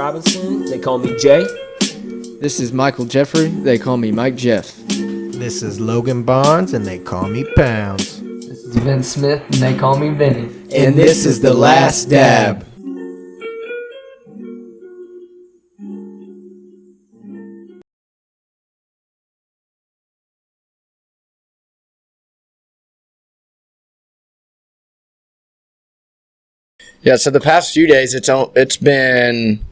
Robinson, they call me Jay. This is Michael Jeffrey, they call me Mike Jeff. This is Logan Barnes, and they call me Pounds. This is Vince Smith, and they call me Vinny. And this is The Last Dab. Yeah, so the past few days, it's been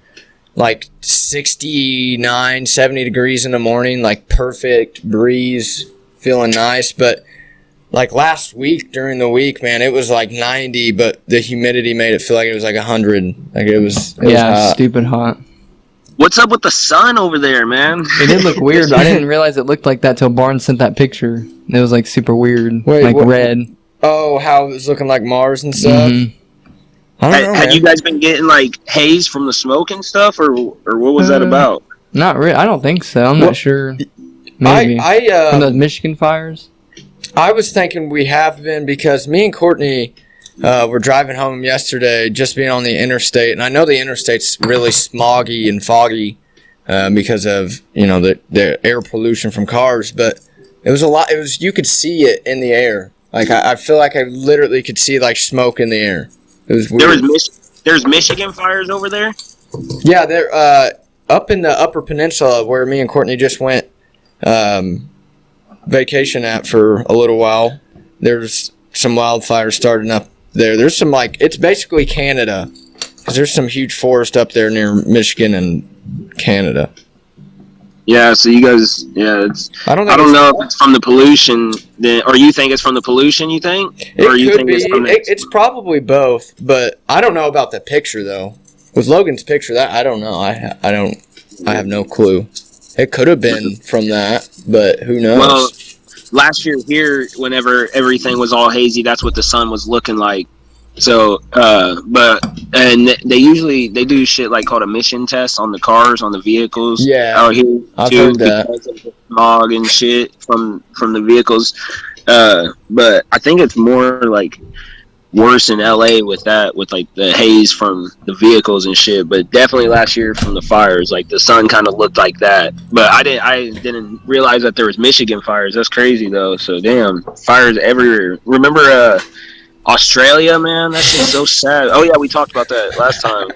like 69, 70 degrees in the morning, like perfect breeze, feeling nice. But like last week, during the week, man, it was like 90, but the humidity made it feel like it was like 100. Like it was hot. Stupid hot. What's up with the sun over there, man? It did look weird. I didn't realize it looked like that till Barnes sent that picture. It was like super weird, Wait, what? Red. Oh, how it was looking like Mars and stuff? Mm-hmm. I don't know, Had you guys been getting like haze from the smoke and stuff, or what was that about? Not really. I don't think so. I'm not sure. Maybe from the Michigan fires. I was thinking we have been, because me and Courtney were driving home yesterday, just being on the interstate, and I know the interstate's really smoggy and foggy because of the air pollution from cars, but it was a lot. It was, you could see it in the air. Like I feel like I literally could see like smoke in the air. It was weird. There's Michigan fires over there? Yeah, they're up in the Upper Peninsula where me and Courtney just went vacation at for a little while. There's some wildfires starting up there. There's some, like, it's basically Canada, because there's some huge forest up there near Michigan and Canada. Yeah, so you guys, I don't know if it's from the pollution, or you think it's from the pollution, you think? Or you think it's from it's probably both, but I don't know about the picture, though. With Logan's picture, that I don't know. I have no clue. It could have been from that, but who knows? Well, last year here, whenever everything was all hazy, that's what the sun was looking like. So, and they do shit like called emission tests on the cars, on the vehicles. Yeah, out here I've too, heard that. because of the smog and shit from the vehicles. But I think it's more like worse in LA with like the haze from the vehicles and shit. But definitely last year from the fires, like the sun kind of looked like that. But I didn't realize that there was Michigan fires. That's crazy though. So damn, fires everywhere. Remember Australia, man, that shit's so sad. Oh yeah, we talked about that last time.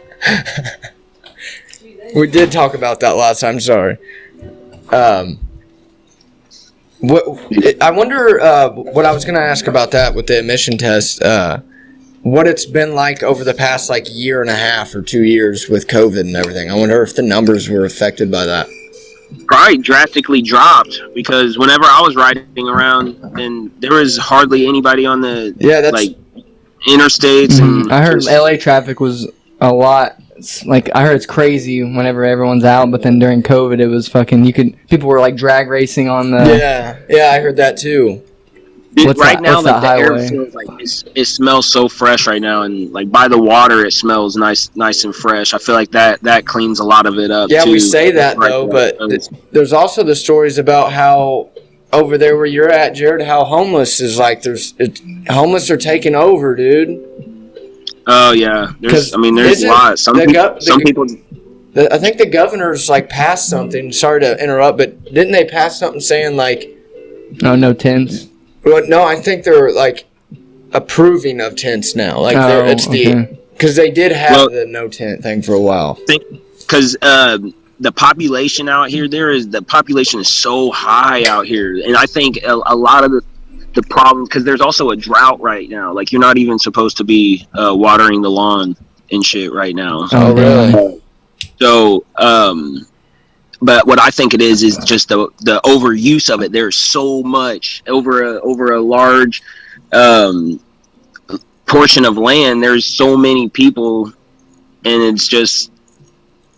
We did talk about that last time. Sorry. I wonder what I was going to ask about that with the emission test. What it's been like over the past like year and a half or 2 years with COVID and everything. I wonder if the numbers were affected by that. Probably drastically dropped, because whenever I was riding around, and there was hardly anybody on the like interstates. And I heard LA traffic was a lot. Like I heard it's crazy whenever everyone's out, but then during COVID, it was fucking. People were like drag racing on the. Yeah, I heard that too. Right now, like the air feels like it smells so fresh right now, and like by the water, it smells nice and fresh. I feel like that cleans a lot of it up. Yeah, too. we say that though, but there's also the stories about how over there where you're at, Jared, how homeless is like. Homeless are taking over, dude. Oh yeah, there's a lot. Some people. I think the governor's like passed something. Sorry to interrupt, but didn't they pass something saying like, no tents? Well, no, I think they're like approving of tents now. Like because they did have the no tent thing for a while. Because the population out here, the population is so high out here, and I think a lot of the problem, because there's also a drought right now. Like you're not even supposed to be watering the lawn and shit right now. Oh really? So but what I think it is just the overuse of it. There's so much over a large portion of land. There's so many people, and it's just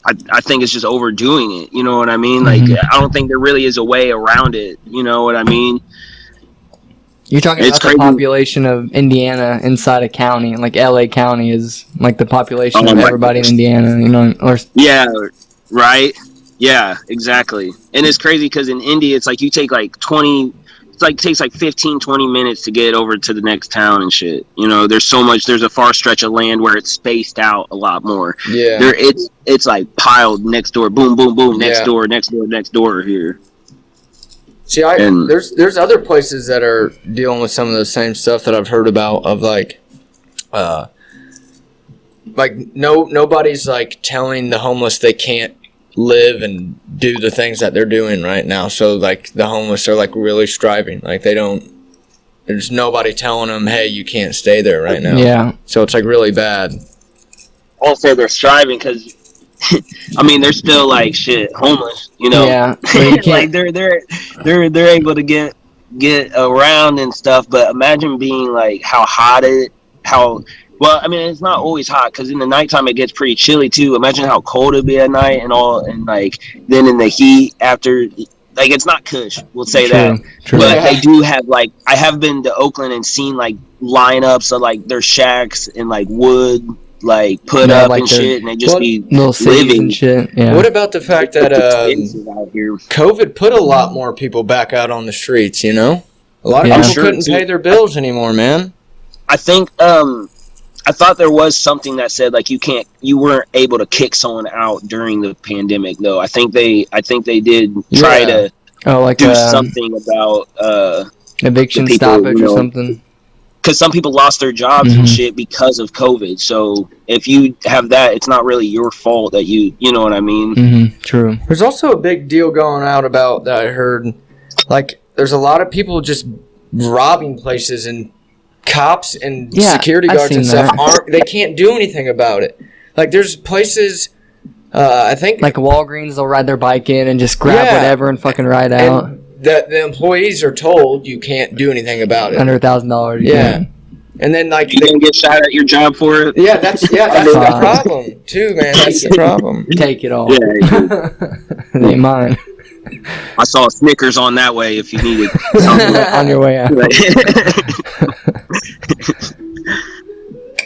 I think it's just overdoing it. You know what I mean? Mm-hmm. Like I don't think there really is a way around it. You know what I mean? You're talking about the population of Indiana inside a county, like LA County is like the population of everybody in Indiana, you know? Yeah, right. Yeah, exactly. And it's crazy because in India, it's like you take like 20, like takes like 15-20 minutes to get over to the next town and shit. You know, there's a far stretch of land where it's spaced out a lot more. Yeah, it's like piled next door, boom, boom, boom, next door here. See, there's other places that are dealing with some of the same stuff that I've heard about, of nobody's like telling the homeless they can't live and do the things that they're doing right now. So like the homeless are like really striving. Like there's nobody telling them, hey, you can't stay there right now. Yeah. So it's like really bad. Also, they're striving because, I mean, they're still like shit homeless, you know. Yeah. Like they're able to get around and stuff. But imagine being like well, I mean, it's not always hot because in the nighttime it gets pretty chilly too. Imagine how cold it'd be at night and like then in the heat after, like it's not cush. We'll say that. True. But they do have like, I have been to Oakland and seen like lineups of like their shacks and like wood like put up like and shit, and they just be living and shit. Yeah. What about the fact that COVID put a lot more people back out on the streets? You know, a lot of people couldn't pay their bills anymore, man. I think I thought there was something that said like you weren't able to kick someone out during the pandemic though. I think they did try to do something about eviction people, stoppage or something. Because some people lost their jobs and shit because of COVID. So if you have that, it's not really your fault that you know what I mean? Mm-hmm. True. There's also a big deal going out about that I heard. Like there's a lot of people just robbing places, and cops and security guards and stuff they can't do anything about it. Like there's places I think like Walgreens, they'll ride their bike in and just grab whatever and fucking ride out. The employees are told you can't do anything about it. Under $1,000. Yeah. And then like you can get shot at your job for it. Yeah, that's the problem too, man. That's the problem. Take it all. Yeah, it ain't mine. I saw Snickers on that way if you needed on your way out.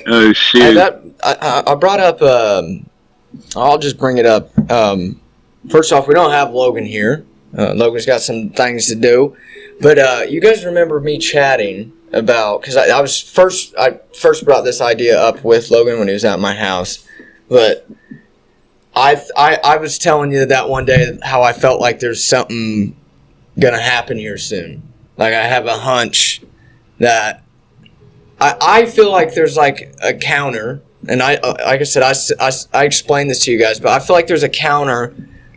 Oh shit! I brought up. I'll just bring it up. First off, we don't have Logan here. Logan's got some things to do, but you guys remember me chatting about, because I first brought this idea up with Logan when he was at my house, but I was telling you that one day how I felt like there's something gonna happen here soon. Like I have a hunch that I feel like there's like a counter, and like I said, I explained this to you guys, but I feel like there's a counter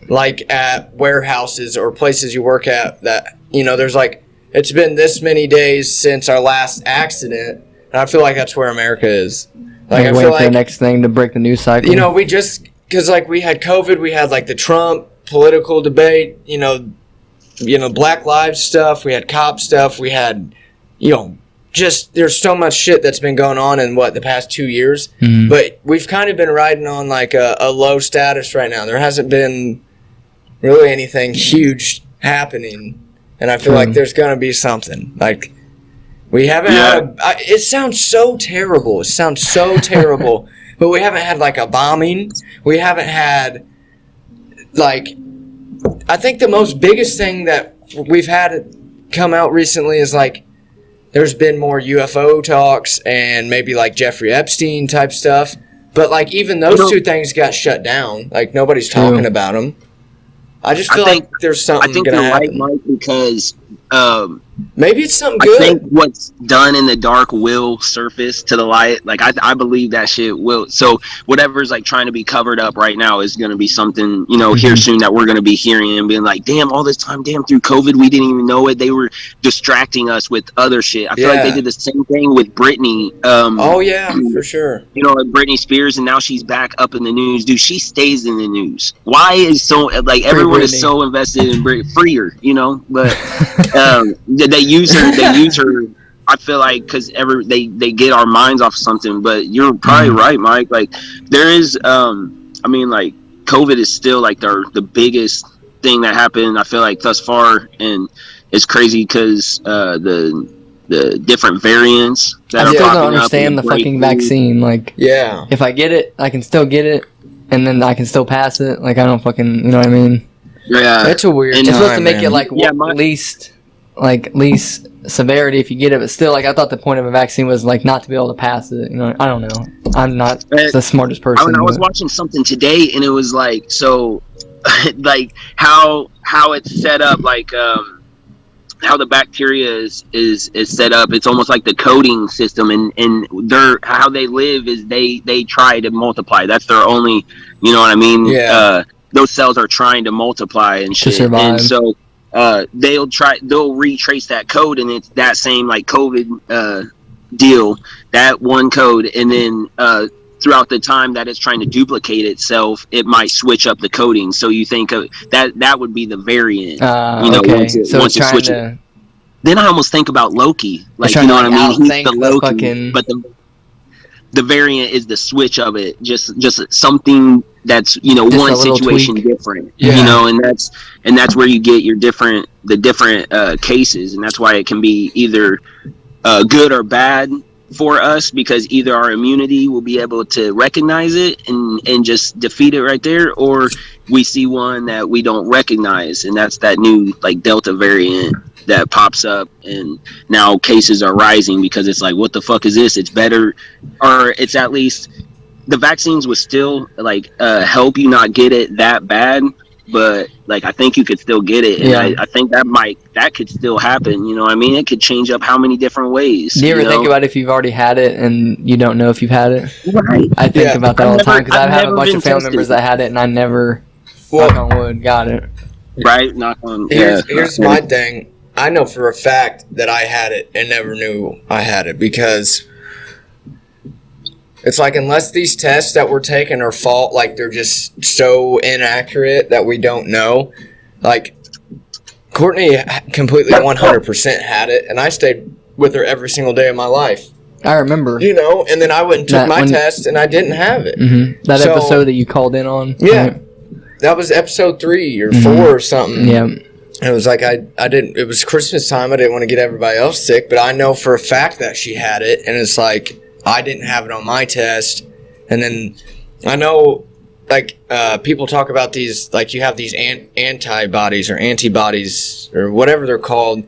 like at warehouses or places you work at that, you know, there's like, it's been this many days since our last accident, and I feel like that's where America is. Like I feel like the next thing to break the news cycle. You know, because like we had COVID, we had like the Trump political debate, you know, Black Lives stuff, we had cop stuff, we had, you know, just there's so much shit that's been going on in the past 2 years. Mm-hmm. But we've kind of been riding on like a low status right now. There hasn't been really anything huge happening, and I feel like there's gonna be something. Like we haven't had it sounds so terrible. But we haven't had like a bombing. We haven't had like, I think the most biggest thing that we've had come out recently is like there's been more UFO talks and maybe like Jeffrey Epstein type stuff. But like even those two things got shut down. Like nobody's talking about them. I just feel like there's something. I think gonna you're happen. right, Mike, because maybe it's something good. I think what's done in the dark will surface to the light. Like I believe that shit will. So whatever's like trying to be covered up right now is going to be something, you know, here soon that we're going to be hearing and being like, damn, all this time, damn, through COVID, we didn't even know it. They were distracting us with other shit. I feel like they did the same thing with Britney. Oh yeah, for sure. You know, like Britney Spears, and now she's back up in the news. Dude, she stays in the news. Why is so like everyone is so invested in Britney? Free her, you know, but. They use her. I feel like because they get our minds off something. But you're probably right, Mike. Like there is, I mean, like COVID is still like the biggest thing that happened. I feel like thus far, and it's crazy because the different variants that I are still popping don't understand up the fucking vaccine. Like, if I get it, I can still get it, and then I can still pass it. Like I don't fucking, you know what I mean? Yeah, it's a weird. And time, it's supposed to make man. it like at least like least severity if you get it, but still, like I thought the point of a vaccine was like not to be able to pass it. You know, I don't know. I'm not the smartest person. I was watching something today, and it was like so, like how it's set up, like how the bacteria is set up. It's almost like the coding system, and their how they live is they try to multiply. That's their only, you know what I mean? Yeah. Those cells are trying to multiply and shit. To survive. And so they'll retrace that code, and it's that same like COVID deal, that one code, and then throughout the time that it's trying to duplicate itself, it might switch up the coding. So you think of that would be the variant. Okay. Once it switches. Then I almost think about Loki, like, you know what I mean? He's the Loki, but the variant is the switch of it, just something that's, you know, one situation different, you know, and that's where you get your different cases, and that's why it can be either good or bad for us, because either our immunity will be able to recognize it and just defeat it right there, or we see one that we don't recognize, and that's that new like Delta variant that pops up, and now cases are rising because it's like, what the fuck is this? It's better, or it's at least the vaccines would still like help you not get it that bad, but like I think you could still get it, and I think that could still happen. You know what I mean? It could change up how many different ways. Do you ever think about if you've already had it and you don't know if you've had it? Right. I think about that all the time, because I have a bunch of family members that had it, and I never, knock on wood, got it. Right? Knock on. Here's my thing. I know for a fact that I had it and never knew I had it, because it's like, unless these tests that we're taking are fault, like they're just so inaccurate that we don't know. Like, Courtney completely 100% had it, and I stayed with her every single day of my life. I remember. You know, and then I went and took my test, and I didn't have it. Mm-hmm. That episode that you called in on? Yeah. Right? That was episode 3 or 4 or something. Yeah. It was like I didn't. It was Christmas time. I didn't want to get everybody else sick, but I know for a fact that she had it, and it's like I didn't have it on my test. And then I know, like, people talk about these, like, you have these antibodies or antibodies or whatever they're called.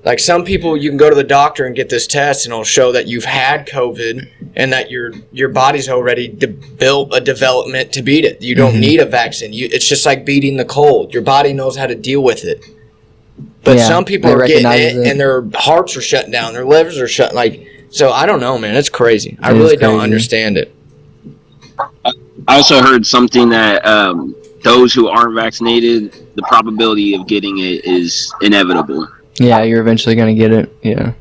Like, some people, you can go to the doctor and get this test, and it'll show that you've had COVID and that your body's already built a development to beat it. You don't need a vaccine. It's just like beating the cold. Your body knows how to deal with it. But some people are getting it, and their hearts are shutting down, their livers are shutting. Like, so I don't know, man. It's crazy. I really don't understand it. I also heard something that those who aren't vaccinated, the probability of getting it is inevitable. Yeah, you're eventually going to get it. Yeah.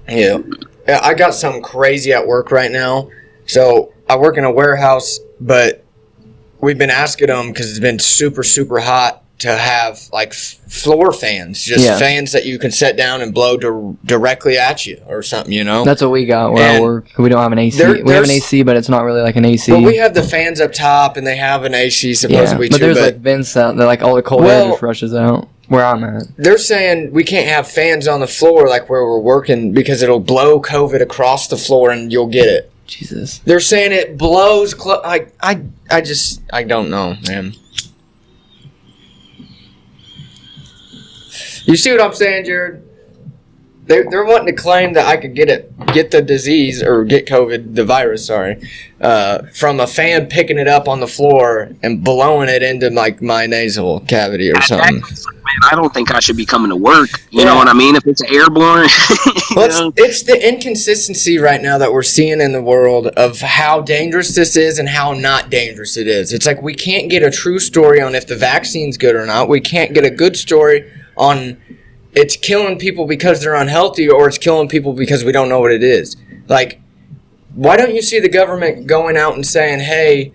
I got something crazy at work right now. So I work in a warehouse, but we've been asking them, because it's been super, super hot, to have like floor fans, just fans that you can set down and blow directly at you or something, you know? That's what we got where I work. We don't have an AC. We have an AC, but it's not really like an AC. Well, we have the fans up top, and they have an AC supposedly too. But there's like vents out that like all the cold air just rushes out. Where I'm at, they're saying we can't have fans on the floor like where we're working, because it'll blow COVID across the floor and you'll get it. Jesus. They're saying it blows. I don't know, man. You see what I'm saying, Jared? They're wanting to claim that I could get the disease, or get COVID, the virus, from a fan picking it up on the floor and blowing it into like my nasal cavity or something. Man, I don't think I should be coming to work. You know what I mean? If it's airborne. Well, it's the inconsistency right now that we're seeing in the world of how dangerous this is and how not dangerous it is. It's like we can't get a true story on if the vaccine's good or not. We can't get a good story on it's killing people because they're unhealthy, or it's killing people because we don't know what it is. Like, why don't you see the government going out and saying, hey,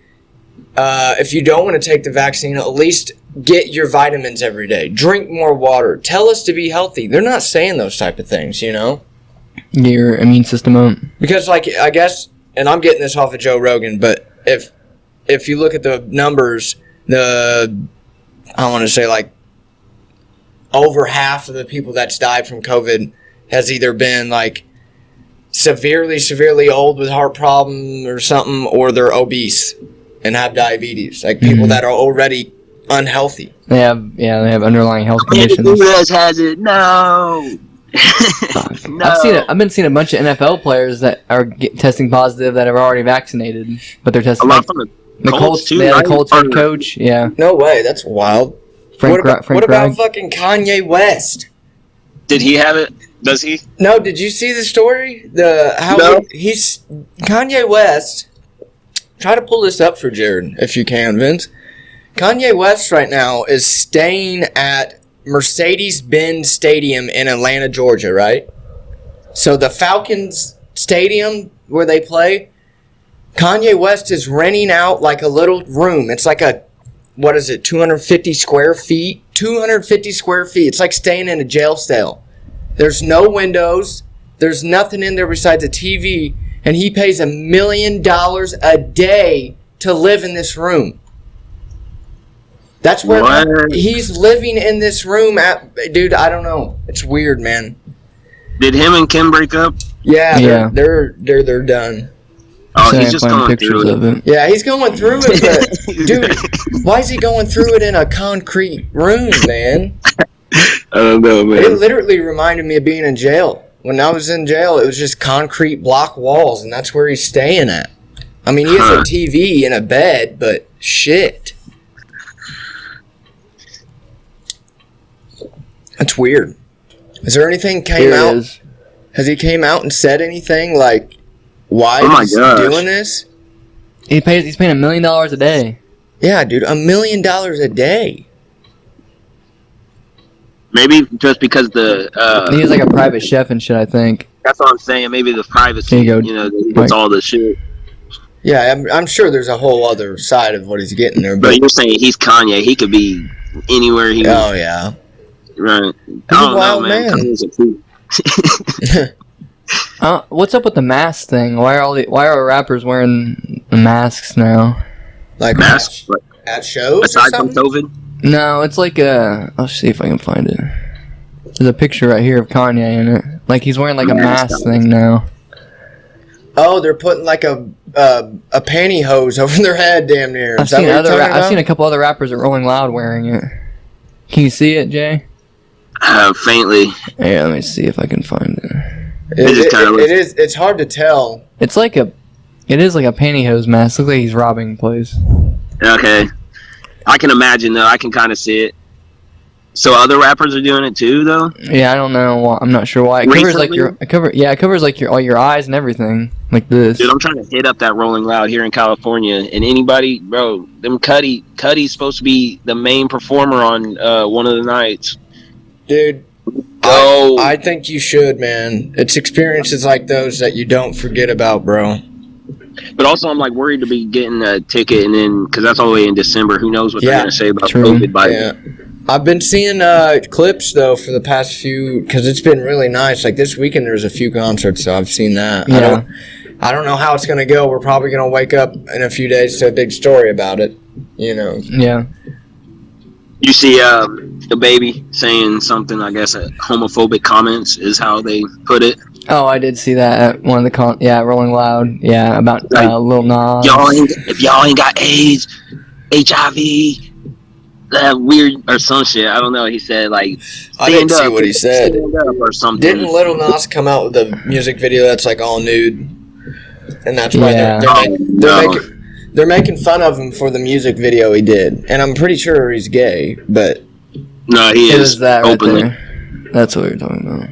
if you don't want to take the vaccine, at least get your vitamins every day. Drink more water. Tell us to be healthy. They're not saying those type of things, you know? Your immune system up. Because, like, I guess, and I'm getting this off of Joe Rogan, but if you look at the numbers, I want to say, like, over half of the people that's died from COVID has either been like severely old with heart problem or something, or they're obese and have diabetes. Like people that are already unhealthy. They have underlying health conditions. Who else has it? No. No. I've been seeing a bunch of NFL players that are testing positive that are already vaccinated, but they're testing. A lot from the Colts too. Yeah, right? the Colts head coach. Yeah. No way. That's wild. Frank What about Reich. fucking Kanye West? Did he have it? Does he? No, did you see the story? He's Kanye West. Try to pull this up for Jared if you can, Vince. Kanye West right now is staying at Mercedes-Benz Stadium in Atlanta, Georgia, right? So the Falcons Stadium where they play, Kanye West is renting out like a little room. It's like 250 square feet? 250 square feet. It's like staying in a jail cell. There's no windows. There's nothing in there besides a TV. And he pays $1 million a day to live in this room. That's where he's living in this room at. Dude, I don't know. It's weird, man. Did him and Kim break up? Yeah. They're done. Oh, he's just going through it. Yeah, he's going through it, but dude, why is he going through it in a concrete room, man? I don't know, man. It literally reminded me of being in jail. When I was in jail, it was just concrete block walls, and that's where he's staying at. I mean, he has a TV and a bed, but shit. That's weird. Is there anything came out? Has he came out and said anything like why he's doing this? He's paying $1 million a day. Yeah, dude, $1 million a day. Maybe just because he's like a private chef and shit, I think. That's what I'm saying. Maybe the privacy, that's all the shit. Yeah, I'm sure there's a whole other side of what he's getting there. But you're saying he's Kanye. He could be anywhere he wants. Oh, yeah. Right. He's a wild man. What's up with the mask thing? Why are rappers wearing masks now? Like masks? At shows aside from COVID? No, it's like I'll see if I can find it. There's a picture right here of Kanye in it. Like he's wearing like a mask thing now. Oh, they're putting like a pantyhose over their head, damn near. I've seen a couple other rappers at Rolling Loud wearing it. Can you see it, Jay? Faintly. Yeah, let me see if I can find it. It's hard to tell. It is like a pantyhose mask. Looks like he's robbing a place. Okay. I can imagine though. I can kind of see it. So other rappers are doing it too, though. Yeah, I don't know. I'm not sure why. It covers like all your eyes and everything, like this. Dude, I'm trying to hit up that Rolling Loud here in California, and anybody, bro, them Cuddy's supposed to be the main performer on one of the nights. Dude, I think you should, man. It's experiences like those that you don't forget about, bro. But also, I'm like worried to be getting a ticket, and then because that's all the way in December. Who knows what they're gonna say about COVID by then? I've been seeing clips though for the past few, because it's been really nice. Like this weekend, there's a few concerts, so I've seen that. Yeah. I don't know how it's gonna go. We're probably gonna wake up in a few days to a big story about it. You know. Yeah. You see the baby saying something, I guess, homophobic comments is how they put it. Oh, I did see that at one of the Rolling Loud. Yeah, about Lil Nas. If y'all ain't got AIDS, HIV, that weird or some shit. I don't know. He said like. I didn't see what he said. Or something. Didn't Lil Nas come out with a music video that's like all nude, and that's why they're making fun of him for the music video he did, and I'm pretty sure he's gay, but no, he is that openly. Right there. That's what you're talking about.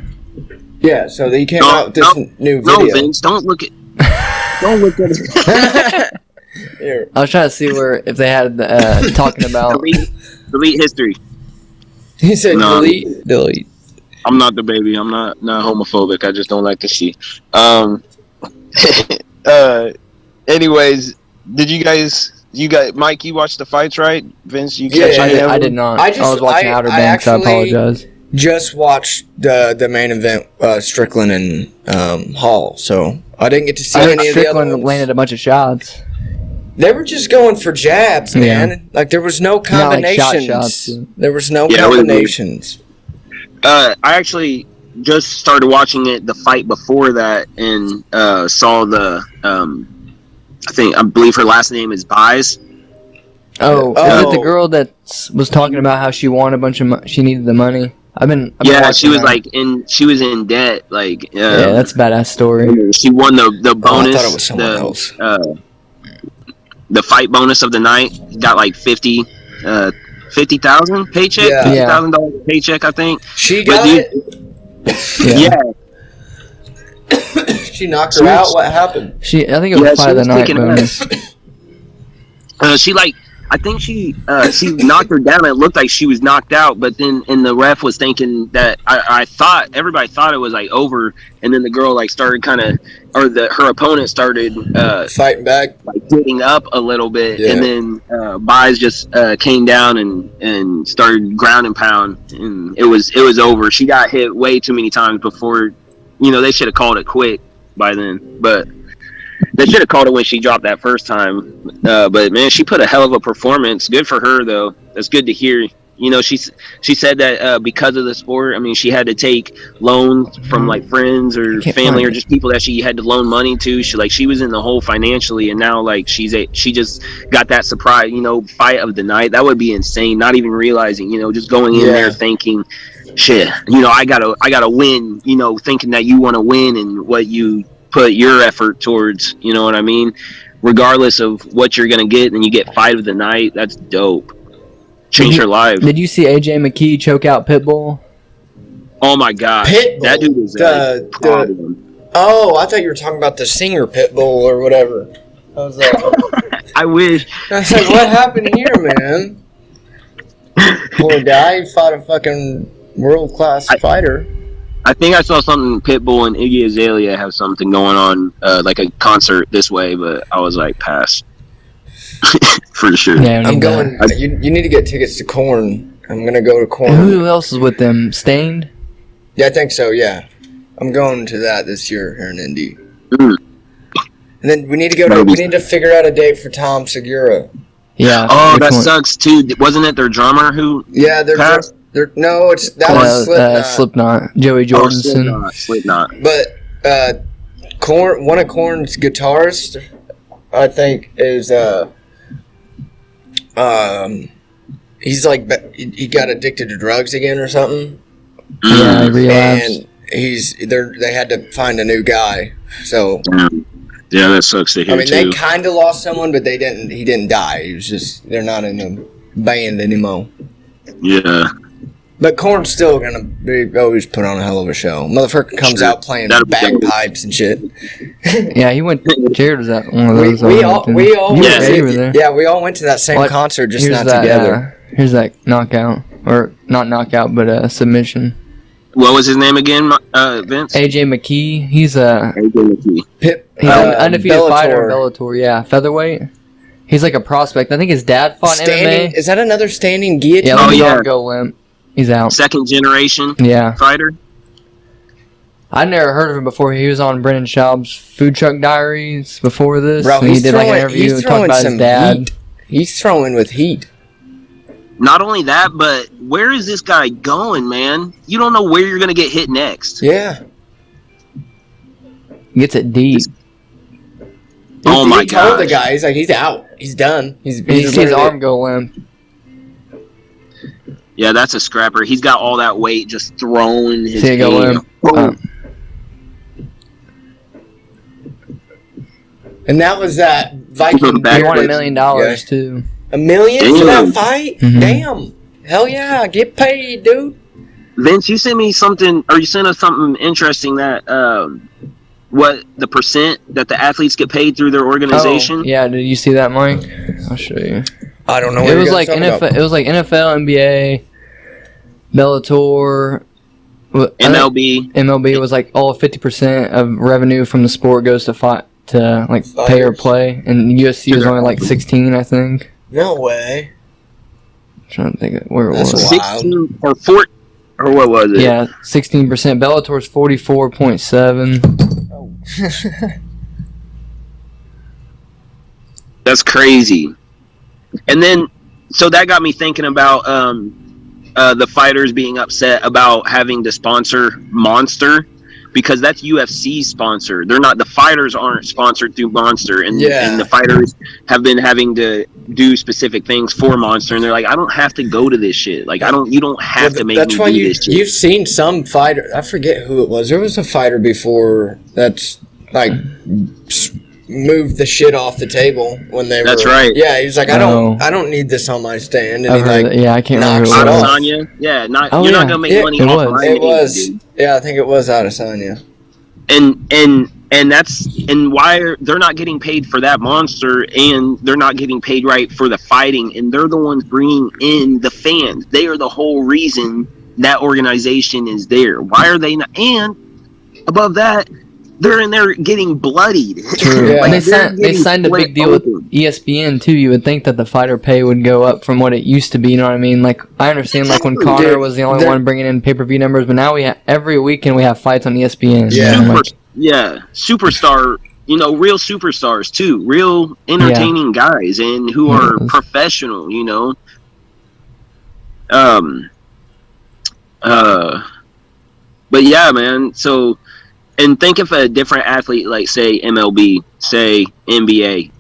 Yeah, so he came out with this new video. No, Vince, don't look at it. Here. I was trying to see if they had talking about delete history. He said delete. I'm not the baby. I'm not homophobic. I just don't like to see. Anyways, did you guys, Mike, you watched the fights, right? Vince, you catch any of them? I did not. I was watching Outer Banks. I apologize. Just watched the main event, Strickland and Hall, so I didn't get to see any of the other Strickland ones. landed a bunch of shots. They were just going for jabs, man. Yeah. Like there was no combinations. Not like shots. There was no combinations. I actually just started watching the fight before that, and saw the I believe her last name is Bies. Oh, is it the girl that was talking about how she won a bunch of she needed the money? I've been Yeah, she was watching she was in debt. Like, yeah, that's a badass story. she won the bonus. I thought it was someone else. The fight bonus of the night. Got like 50,000 paycheck. Yeah. $50,000 paycheck, I think. She got it. Yeah. She knocked her out. What happened? I think it was fight of the night bonus. I think she knocked her down. It looked like she was knocked out, but then the ref was thinking that everybody thought it was like over, and then the girl like started her opponent started Fighting back, like getting up a little bit, yeah. and then Baez just came down and started ground and pound, and it was over. She got hit way too many times before, they should have called it quick by then, but. They should have called it when she dropped that first time. But, man, she put a hell of a performance. Good for her, though. That's good to hear. She said that because of the sport, I mean, she had to take loans from, like, friends or family or just people that she had to loan money to. She was in the hole financially, and now, like, she just got that surprise, fight of the night. That would be insane, not even realizing, just going in there thinking, shit, I gotta win, thinking that you want to win and what you put your effort towards, you know what I mean? Regardless of what you're gonna get, and you get fight of the night. That's dope. Change your life. Did you see AJ McKee choke out Pitbull? Oh my god, that dude is a problem. Oh, I thought you were talking about the singer Pitbull or whatever. I was like, I wish. I was like, what happened here, man? Poor guy, he fought a fucking world-class fighter. I think I saw something. Pitbull and Iggy Azalea have something going on, like a concert this way, but I was like, pass. For sure. Yeah, I'm going. You need to get tickets to Korn. I'm going to go to Korn. Who else is with them? Stained? Yeah, I think so, yeah. I'm going to that this year here in Indy. Mm. And then we need to figure out a date for Tom Segura. Yeah. Oh, that sucks too. Wasn't it their drummer who? Yeah, passed? Was Slipknot. Joey Johansson. Slipknot. But one of Korn's guitarists, I think, is he's like he got addicted to drugs again or something. Yeah, he relapsed. And they had to find a new guy. So yeah, that sucks to hear. I mean, they kind of lost someone, but they didn't. He didn't die. He was just they're not in the band anymore. Yeah. But Korn's still gonna always put on a hell of a show. Motherfucker comes out playing bagpipes and shit. Yeah, he went. Jared was at one of those. We all went to that same What? concert, just Here's not that, together. Here's that knockout, or not knockout, but submission. What was his name again, Vince? AJ McKee. He's AJ McKee. He's an undefeated fighter in Bellator. Bellator. Yeah, featherweight. He's like a prospect. I think his dad fought MMA. Is that another standing guillotine? Yeah, Oh, let yeah. him go limp. He's out. Second generation Yeah. fighter. I'd never heard of him before. He was on Brendan Schaub's Food Truck Diaries before this. Bro, and he did like an interview and talked about his dad. heat. He's throwing with heat. Not only that, but where is this guy going, man? You don't know where you're gonna get hit next. Yeah. He gets it deep. Oh my He told god! the guy, he's like, he's out. He's done. He sees his arm go limp. Yeah, that's a scrapper. He's got all that weight just thrown his See it go hand. limp. And that was that Viking. He He won Backwards. $1 million too. $1 million for Damn. that fight? Mhm. Damn. Hell yeah. Get paid, dude. Vince, you sent me something, or you sent us something interesting that what the percent that the athletes get paid through their organization. Oh, yeah, did you see that, Mike? I'll show you. I don't know It was like NFL. It was like NFL, NBA, Bellator, MLB. MLB was like all 50% of revenue from the sport goes to pay or play, and USC was only like 16, I think. No way. I'm trying to think of where it That's was. wild. 16 or 4, or what was it? Yeah, 16%. Bellator's 44.7. That's crazy. And then, so that got me thinking about the fighters being upset about having to sponsor Monster. because that's UFC sponsor. They're not, the fighters aren't sponsored through Monster, and the fighters have been having to do specific things for Monster, and they're like, I don't have to go to this shit. Like, you don't have to make me do this shit. You've seen some fighter. I forget who it was. There was a fighter before that's like moved the shit off the table when they were. That's right. Yeah, he was like, I don't need this on my stand. And I can't remember. Adesanya. Yeah, you're not gonna make money off my name. It was. Yeah, I think it was Adesanya. And that's why they're not getting paid for that Monster, and they're not getting paid right for the fighting, and they're the ones bringing in the fans. They are the whole reason that organization is there. Why are they not? And above that, they're in there getting bloodied. True. Like, they signed a big deal with ESPN too. You would think that the fighter pay would go up from what it used to be. You know what I mean? Like, I understand, like when Conor was the only one bringing in pay-per-view numbers, but now every weekend we have fights on ESPN. Yeah, superstar. You know, real superstars too. Real entertaining guys, and who are professional. You know. But yeah, man. So. And think of a different athlete, like, say, MLB, say, NBA.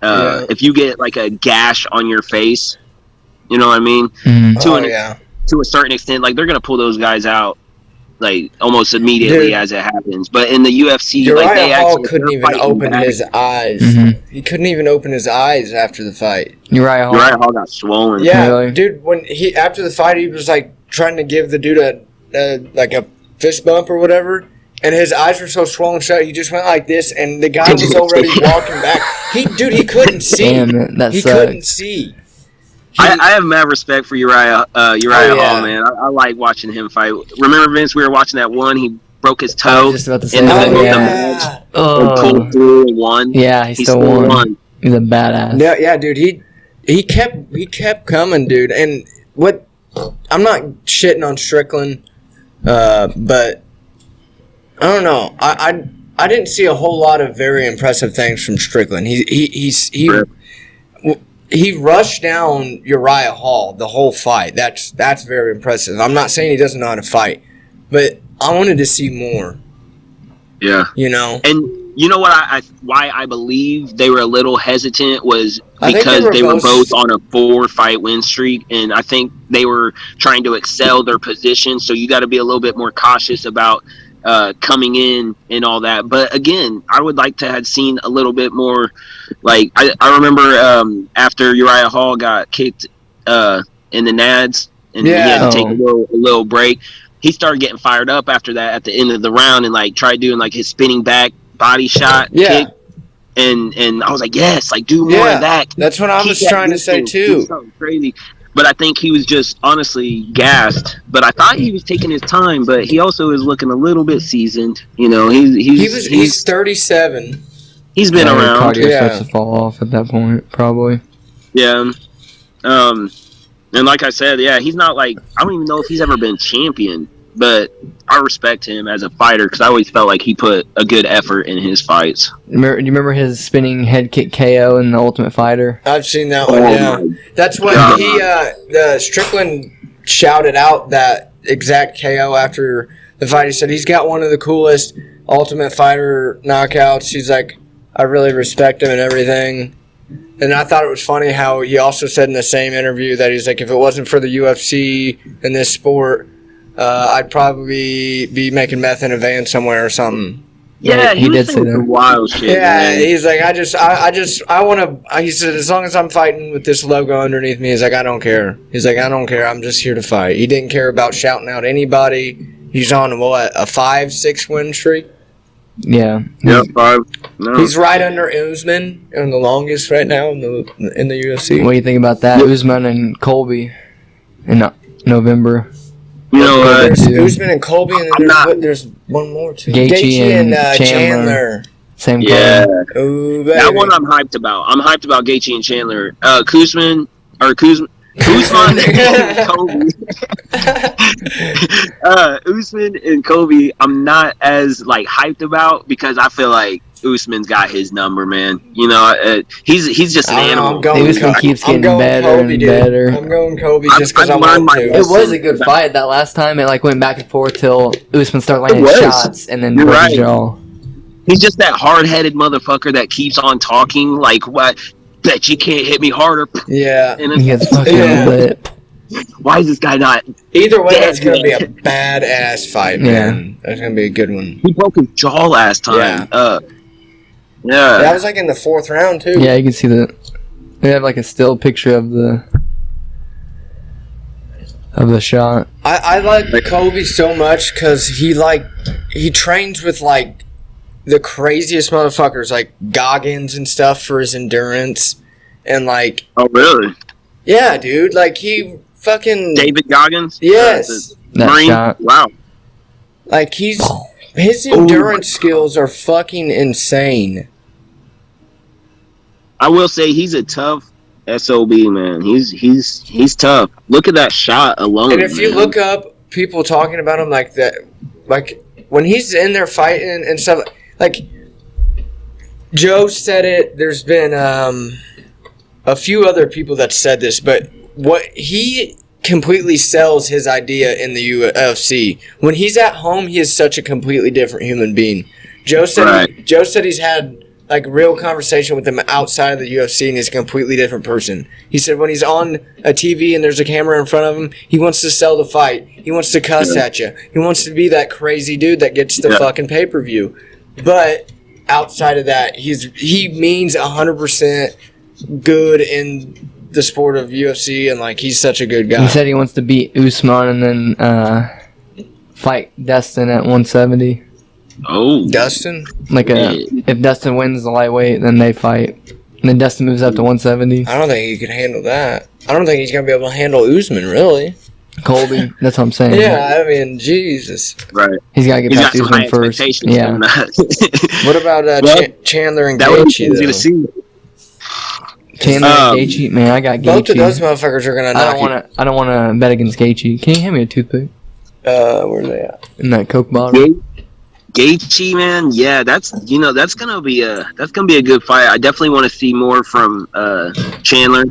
If you get, like, a gash on your face, you know what I mean? To a certain extent, like, they're going to pull those guys out, like, almost immediately as it happens. But in the UFC, Uriah Hall couldn't even open his eyes. He couldn't even open his eyes after the fight. Uriah Hall got swollen. Yeah, really? Dude, when after the fight, he was, like, trying to give the dude a fist bump or whatever. And his eyes were so swollen shut, he just went like this, and the guy was already walking back. He couldn't see. Damn, that he sucks. couldn't see. I have mad respect for Uriah Hall, man. I like watching him fight. Remember, Vince, we were watching that one, he broke his toe. I was just about to say and that. Pulled through and won. Yeah, he still won. He's a badass. Yeah, dude, he kept coming, dude. And what, I'm not shitting on Strickland, but I don't know. I didn't see a whole lot of very impressive things from Strickland. He rushed down Uriah Hall the whole fight. That's very impressive. I'm not saying he doesn't know how to fight, but I wanted to see more. Yeah. You know. And you know what? Why I believe they were a little hesitant was because they were both on a 4-fight win streak, and I think they were trying to excel their position. So you got to be a little bit more cautious about coming in and all that. But again, I would like to have seen a little bit more. Like, I remember after Uriah Hall got kicked in the nads, and he had to take a little break, he started getting fired up after that at the end of the round, and like tried doing like his spinning back body shot kick. And I was like, yes, like do more of that. That's what I was trying to say too. Something crazy. But I think he was just honestly gassed. But I thought he was taking his time. But he also is looking a little bit seasoned. You know, he's 37. He's been around. Cardio starts to fall off at that point, probably. Yeah. And like I said, he's not like, I don't even know if he's ever been champion. But I respect him as a fighter because I always felt like he put a good effort in his fights. Do you remember his spinning head kick KO in The Ultimate Fighter? I've seen that one, yeah. That's when the Strickland shouted out that exact KO after the fight. He said he's got one of the coolest Ultimate Fighter knockouts. He's like, I really respect him and everything. And I thought it was funny how he also said in the same interview that he's like, if it wasn't for the UFC and this sport, I'd probably be making meth in a van somewhere or something. Yeah, he did say that. Wild shit. Yeah, man. He's like, I want to. He said, as long as I'm fighting with this logo underneath me, he's like, I don't care. He's like, I don't care. I'm just here to fight. He didn't care about shouting out anybody. He's on a 5-6 win streak. Yeah. Yeah, 5. No. He's right under Usman and the longest right now in the UFC. What do you think about that? Usman and Colby in November. You know, there's Usman and Colby, and then there's one more too. Gaethje and Chandler. Same yeah. Ooh, that one I'm hyped about. I'm hyped about Gaethje and Chandler. Kuzman and Colby. Usman and Colby, I'm not as like hyped about because I feel like Usman's got his number, man. You know, he's just an animal. Usman keeps getting better and better. I'm going Kobe just because I'm learned my It was a good fight that last time. It like went back and forth till Usman started landing shots and then You're right. jaw. He's just that hard-headed motherfucker that keeps on talking like, "What? Bet you can't hit me harder." Yeah, and he gets fucking lit. Why is this guy not? Either way, that's gonna be a badass fight, man. That's gonna be a good one. He broke his jaw last time. Yeah. Yeah. That was like in the 4th round too. Yeah, you can see the. They have like a still picture of the shot. I like Kobe so much because he trains with like the craziest motherfuckers like Goggins and stuff for his endurance and like. Oh really? Yeah, dude. Like he fucking David Goggins. Yes. That Marine. shot. Wow. Like his endurance skills are fucking insane. I will say he's a tough SOB, man. He's tough. Look at that shot alone. And if you look up people talking about him like that, like when he's in there fighting and stuff, like Joe said it. There's been a few other people that said this, but what he completely sells his idea in the UFC. When he's at home, he is such a completely different human being. Joe said he's had like real conversation with him outside of the UFC, and he's a completely different person. He said when he's on a TV and there's a camera in front of him, he wants to sell the fight. He wants to cuss at you. He wants to be that crazy dude that gets the fucking pay-per-view. But outside of that, he means 100% good in the sport of UFC, and like he's such a good guy. He said he wants to beat Usman and then fight Dustin at 170. Oh, Dustin? Like if Dustin wins the lightweight, then they fight. And then Dustin moves up to 170. I don't think he could handle that. I don't think he's gonna be able to handle Usman, really. Colby, that's what I'm saying. Yeah, I mean, Jesus. right. He's got to get He's past got some high Usman first. expectations Yeah. from that. What about Chandler and That would be Gaethje, easy though? to see. Chandler and Gaethje, man, I got Gaethje. Both of those motherfuckers are gonna knock you. I don't want to bet against Gaethje. Can you hand me a toothpick? Where are they at? In that Coke bottle. Gaethje, man, yeah, that's gonna be a good fight. I definitely want to see more from Chandler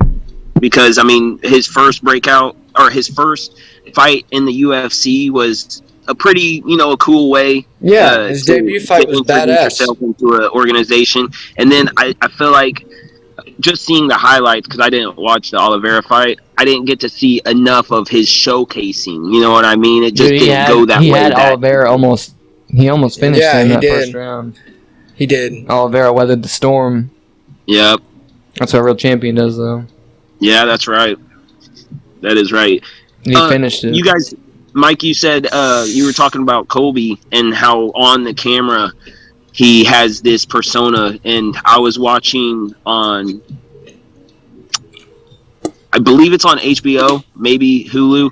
because I mean his first breakout or his first fight in the UFC was a pretty a cool way. Yeah, his debut fight was badass. Yourself into an organization, and then I feel like just seeing the highlights because I didn't watch the Oliveira fight. I didn't get to see enough of his showcasing. You know what I mean? It just didn't go that way. He had Oliveira almost. He almost finished in that did. first round. He did. Oliveira weathered the storm. Yep. That's what a real champion does, though. Yeah, that's right. That is right. He finished it. You guys, Mike, you said you were talking about Kobe and how on the camera he has this persona, and I was watching on, I believe it's on HBO, maybe Hulu,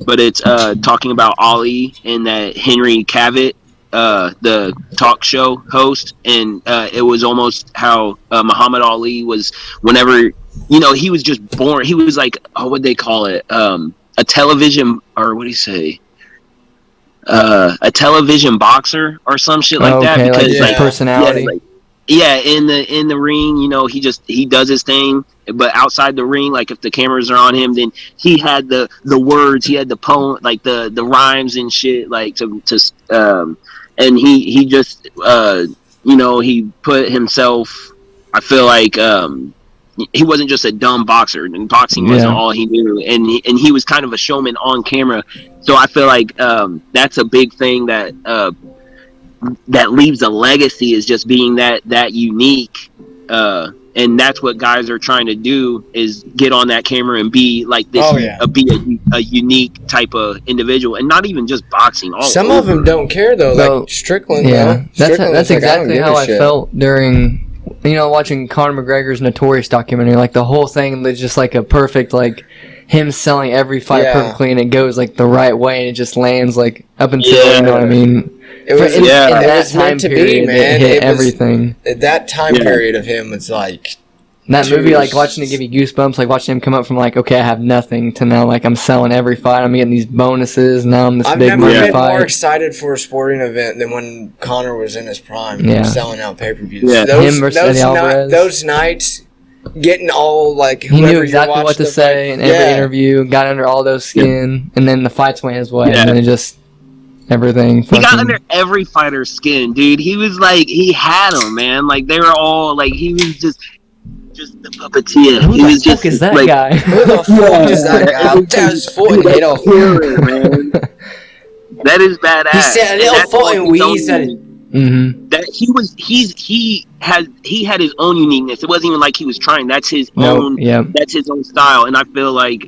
but it's talking about Ali and that Henry Cavill, the talk show host, and it was almost how Muhammad Ali was whenever, he was just born. He was like, what'd they call it? A television, or what do you say? A television boxer or some shit like that. Because like personality. Yeah, in the ring, he does his thing. But outside the ring, like if the cameras are on him, then he had the words, he had the poem, like the rhymes and shit, like to and he just he put himself. I feel like he wasn't just a dumb boxer, and boxing wasn't all he knew, and he was kind of a showman on camera. So I feel like that's a big thing that leaves a legacy, is just being that unique, and that's what guys are trying to do, is get on that camera and be like this, be a unique type of individual, and not even just boxing. Some of them don't care though, like Strickland. Yeah, that's exactly how I shit. felt during. Watching Conor McGregor's Notorious documentary, like the whole thing was just like a perfect, like him selling every fight perfectly, and it goes like the right way, and it just lands like up until you know what I mean. It was in that it was time meant to period, be, man. it hit It was, everything. That time period of him was like That movie, like, watching it give you goosebumps, like, watching him come up from, like, okay, I have nothing, to now, like, I'm selling every fight, I'm getting these bonuses, now I'm this big money fight. I've never been more excited for a sporting event than when Conor was in his prime, selling out pay-per-views. Yeah. Him versus Eddie Alvarez. Those nights, getting all, like, he knew exactly what to say in every interview, got under all those skin, and then the fights went his way, and then it just... everything. He got under every fighter's skin, dude. He was like, he had them, man. Like, they were all, like, he was just the puppeteer. Who he was the fuck is that like, guy? Who the fuck is that guy? That's man. That is badass. He said, "Little fucking wheeze." That he had his own uniqueness. It wasn't even like he was trying. That's his own. Yeah. That's his own style. And I feel like,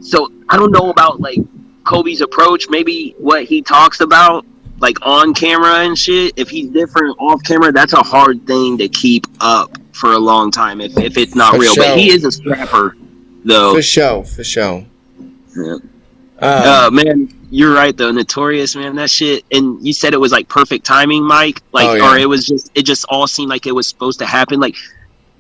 so I don't know about like Kobe's approach. Maybe what he talks about, like on camera and shit. If he's different off camera, that's a hard thing to keep up for a long time. If it's not real, but he is a scrapper, though. For sure. Yeah. Man, you're right though. Notorious, man. That shit. And you said it was like perfect timing, Mike. Like, or it just all seemed like it was supposed to happen. Like,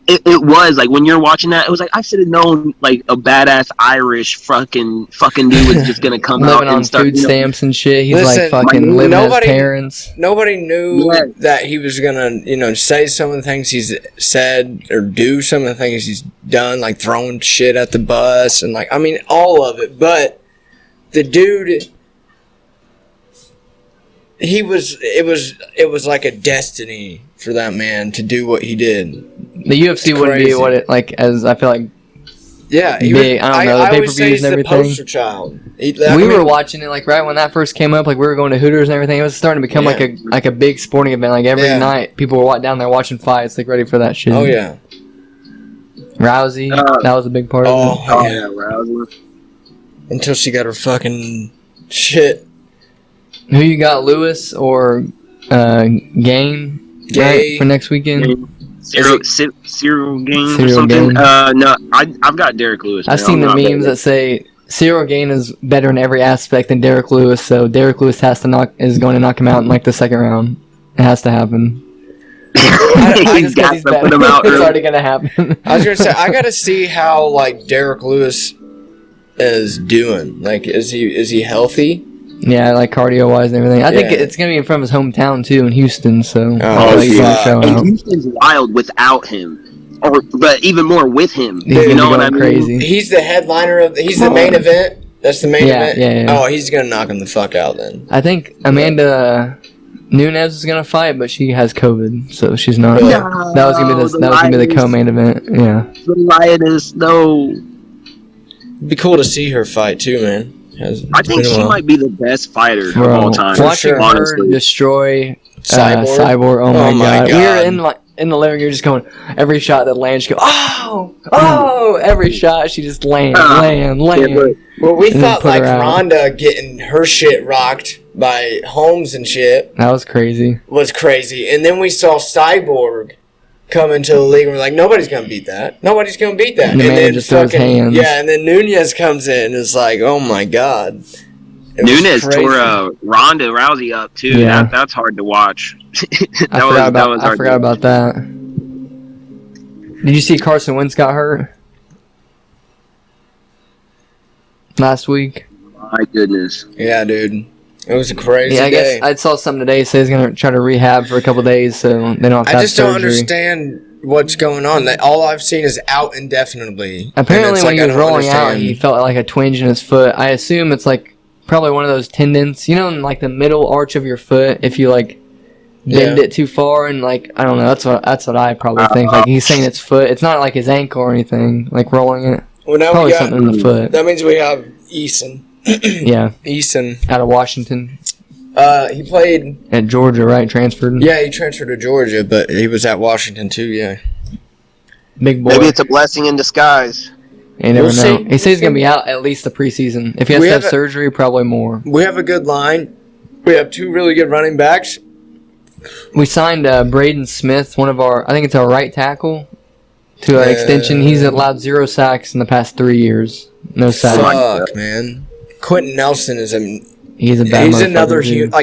it was like when you're watching that, it was like I should have known like a badass Irish fucking dude was just gonna come out and on start food stamps and shit. He's like fucking living with his parents. Nobody knew that he was gonna, say some of the things he's said or do some of the things he's done, like throwing shit at the bus and like all of it. But the dude, it was like a destiny for that man to do what he did. The UFC wouldn't be what it like as I feel like. Yeah, big, I don't know, the pay-per-views and everything. The poster child. We were watching it like right when that first came up, like we were going to Hooters and everything. It was starting to become like a big sporting event. Like every night, people were down there watching fights, like ready for that shit. Oh yeah. Rousey, that was a big part of it. Oh yeah, Rousey. Until she got her fucking shit. Who you got, Lewis or Gain? Right, for next weekend. Cyril Gain or something. No, I've got Derek Lewis. I've seen the memes that say Cyril Gain is better in every aspect than Derek Lewis, so Derek Lewis is going to knock him out in like the second round. It has to happen. He's got to put him out. It's already gonna happen. I was gonna say I gotta see how like Derek Lewis is doing. Like, is he healthy? Yeah, like cardio-wise and everything. I think it's going to be from his hometown, too, in Houston, so... And Houston's wild without him. But even more with him. You know what I mean? Crazy. He's the headliner of... He's the main event? That's the main event? Yeah. Oh, he's going to knock him the fuck out, then. I think Amanda Nunes is going to fight, but she has COVID, so she's not... No, that was going to be the co-main event, yeah. The Lioness, no. It'd be cool to see her fight, too, man. I think she might be the best fighter of all time. Watching her destroy Cyborg, oh my god. We were in the living room just going, every shot that lands, she go, every shot she just land. Well, we thought like Ronda getting her shit rocked by Holmes and shit. That was crazy. And then we saw Cyborg come into the league and we're like, nobody's gonna beat that. And then just throws hands. Yeah, and then Nunes comes in and it's like, oh my god. Nunes tore Ronda Rousey up too. Yeah. That's hard to watch. I forgot about that. Did you see Carson Wentz got hurt last week? My goodness. Yeah, dude. It was a crazy day. I guess I saw something today say he's going to try to rehab for a couple days so they don't have to have surgery. I just don't understand what's going on. All I've seen is out indefinitely. Apparently when he was rolling out, he felt like a twinge in his foot. I assume it's like probably one of those tendons, in like the middle arch of your foot, if you like bend it too far and like, I don't know, that's what I probably think. Like he's saying it's foot. It's not like his ankle or anything, like rolling it. Well, now probably something in the foot. That means we have Eason. Yeah. Eason. Out of Washington. He played... At Georgia, right? Transferred? Yeah, he transferred to Georgia, but he was at Washington too, yeah. Big boy. Maybe it's a blessing in disguise. You never know. He says he's going to be out at least the preseason. If he has to have surgery, probably more. We have a good line. We have two really good running backs. We signed Braden Smith, I think it's our right tackle, to an extension. He's allowed 0 sacks in the past 3 years. No sacks. Fuck, man. Quentin Nelson is He's a bad He's another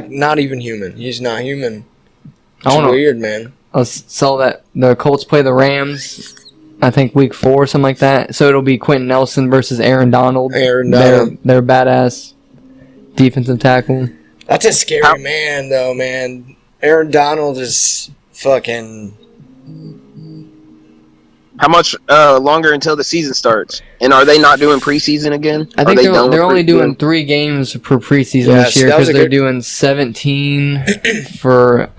not even human. He's not human. It's weird, man. I saw that the Colts play the Rams I think week 4 or something like that. So it'll be Quentin Nelson versus Aaron Donald. Their badass defensive tackle. That's a scary man, though, man. Aaron Donald is fucking... How much longer until the season starts? And are they not doing preseason again? I think they're only doing 3 games per preseason this year because they're doing 17 for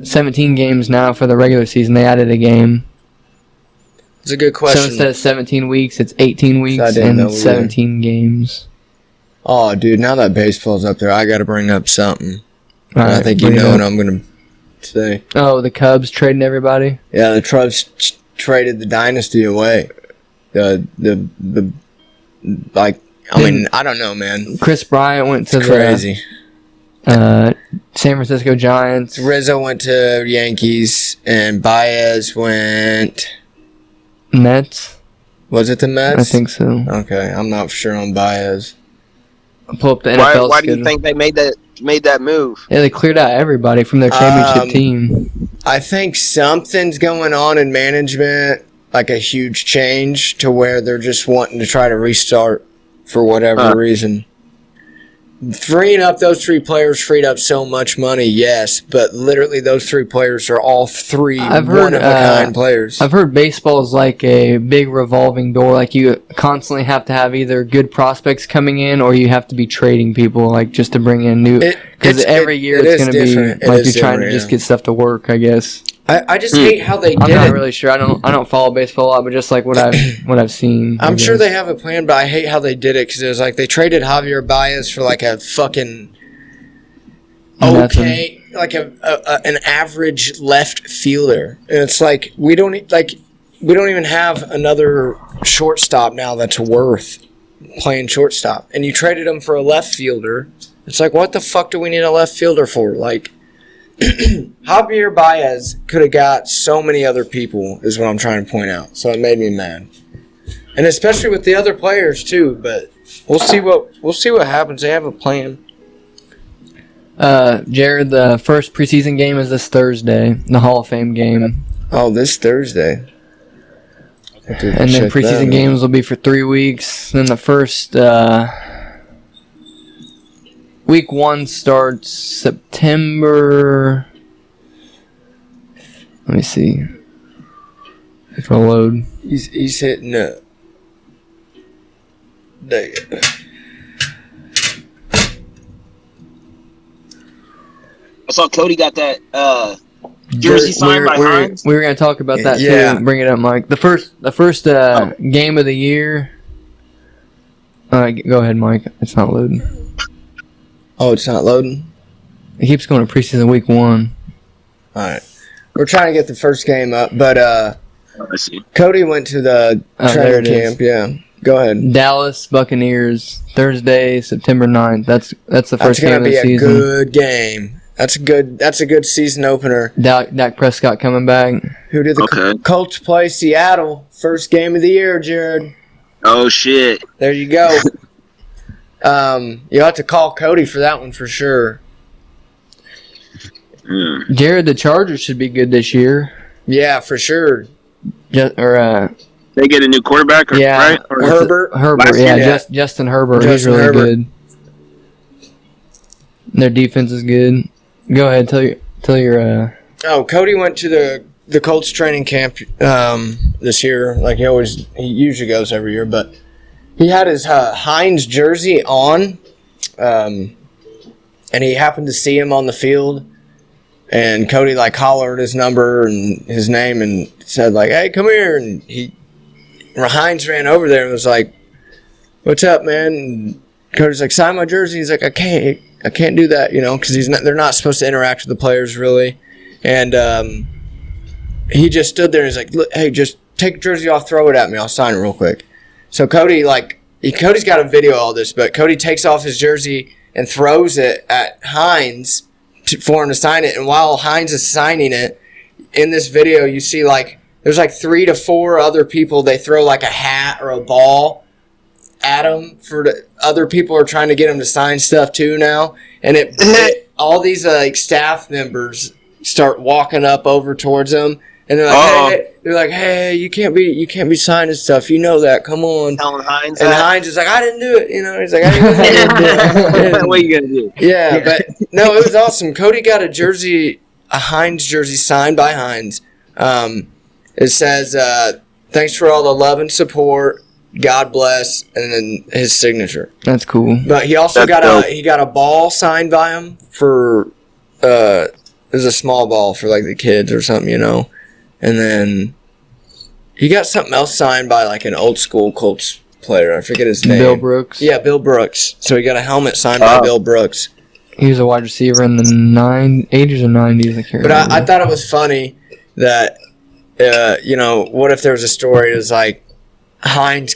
17 games now for the regular season. They added a game. It's a good question. So instead of 17 weeks, it's 18 weeks and 17 games. Oh, dude, now that baseball's up there, I got to bring up something. Right, I think you know what I'm going to say. Oh, the Cubs trading everybody? Yeah, the Cubs traded the dynasty away. I don't know, man. Chris Bryant went to crazy. San Francisco Giants. Rizzo went to Yankees, and Baez went... Mets. Was it the Mets? I think so. Okay, I'm not sure on Baez. I'll pull up the NFL Why do you think they made that move? Yeah, they cleared out everybody from their championship team. I think something's going on in management, like a huge change to where they're just wanting to try to restart for whatever reason. Freeing up those 3 players freed up so much money, yes, but literally those 3 players are all 3 one-of-a-kind players. I've heard baseball is like a big revolving door. Like you constantly have to have either good prospects coming in or you have to be trading people, like just to bring in new. Because every year it's going to be like you're trying to just get stuff to work, I guess. I just hate how they did it. I'm not really sure. I don't follow baseball a lot, but just like what I've seen. I'm sure they have a plan, but I hate how they did it because it was like they traded Javier Baez for like a fucking an average left fielder, and it's like we don't even have another shortstop now that's worth playing shortstop, and you traded him for a left fielder. It's like, what the fuck do we need a left fielder for? Like. Javier Baez could have got so many other people, is what I'm trying to point out. So it made me mad, and especially with the other players too. But we'll see what happens. They have a plan. Jared, the first preseason game is this Thursday, the Hall of Fame game. Oh, this Thursday. And then preseason games will be for 3 weeks. Then the first. Week 1 starts September. Let me see. If I load. He's hitting up. There you go. I saw Cody got that jersey signed by Hines. We were going to talk about that too. Bring it up, Mike. The first game of the year. Go ahead, Mike. It's not loading. Oh, it's not loading? It keeps going to preseason week 1. Alright. We're trying to get the first game up, but I see. Cody went to the training camp. Yeah. Go ahead. Dallas Buccaneers, Thursday, September 9th. That's the first game of the season. That's going to be a good game. That's a good season opener. Dak Prescott coming back. Who did the Colts play? Seattle. First game of the year, Jared. Oh, shit. There you go. You'll have to call Cody for that one for sure. Jared, the Chargers should be good this year. Yeah, for sure. They get a new quarterback, right? Or Herbert. Justin Herbert. He's really good. Their defense is good. Go ahead, tell your. Cody went to the Colts training camp this year, like he usually goes every year, but. He had his Hines jersey on, and he happened to see him on the field, and Cody hollered his number and his name and said hey, come here, and Hines ran over there and was like, what's up, man? And Cody's like, sign my jersey. He's like, I can't do that, because they're not supposed to interact with the players really, and he just stood there and he's like, look, hey, just take your jersey off, throw it at me, I'll sign it real quick. So Cody's got a video of all this, but Cody takes off his jersey and throws it at Hines for him to sign it. And while Hines is signing it, in this video you see there's 3 to 4 other people. They throw a hat or a ball at him other people are trying to get him to sign stuff too now. And all these staff members start walking up over towards him. And they're like, hey, you can't be signing stuff. You know that. Come on. Telling Hines. And Hines is like, I didn't do it. You know, he's like, I didn't do it. What are you gonna do? Yeah, but no, it was awesome. Cody got a Hines jersey signed by Hines. It says, thanks for all the love and support. God bless, and then his signature. That's cool. But he also got a ball signed by him for it was a small ball for like the kids or something, you know. And then he got something else signed by like an old school Colts player. I forget his name. Bill Brooks. Yeah, Bill Brooks. So he got a helmet signed by Bill Brooks. He was a wide receiver in the 80s or 90s. I can't remember. But I thought it was funny that you know, what if there was a story that was like Hines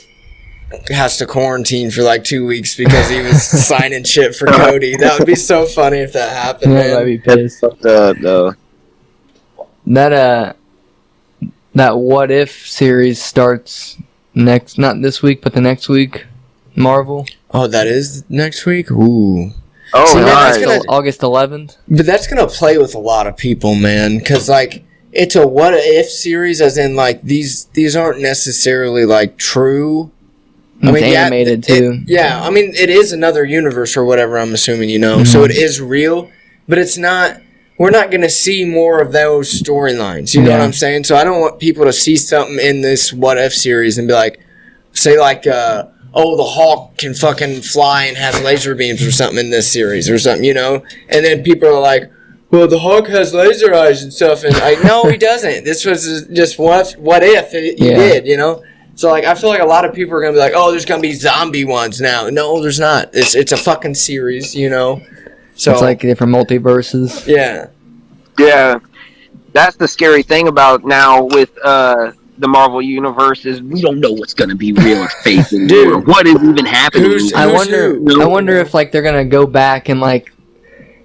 has to quarantine for like 2 weeks because he was signing shit for Cody. That would be so funny if that happened. Yeah, I'd be pissed. That What If series starts not this week, but the next week. Marvel. Oh, that is next week? Ooh. Oh, See, man, nice. August 11th. But that's going to play with a lot of people, man. Because, like, it's a what if series, as in, like, these aren't necessarily, like, true. It's animated, too. I mean, it is another universe or whatever, I'm assuming, you know. Mm-hmm. So it is real, but it's not. We're not going to see more of those storylines. You know what I'm saying? So I don't want people to see something in this what if series and be like, say, like, oh, the Hulk can fucking fly and has laser beams or something in this series or something, you know? And then people are like, well, the Hulk has laser eyes and stuff. And like, no, he doesn't. This was just what if he did, you know? So, like, I feel like a lot of people are going to be like, oh, there's going to be zombie ones now. No, there's not. It's a fucking series, you know? So it's like different multiverses. Yeah. Yeah. That's the scary thing about now with the Marvel universe is we don't know what's going to be real or fake anymore. What is even happening? I wonder if like they're going to go back and like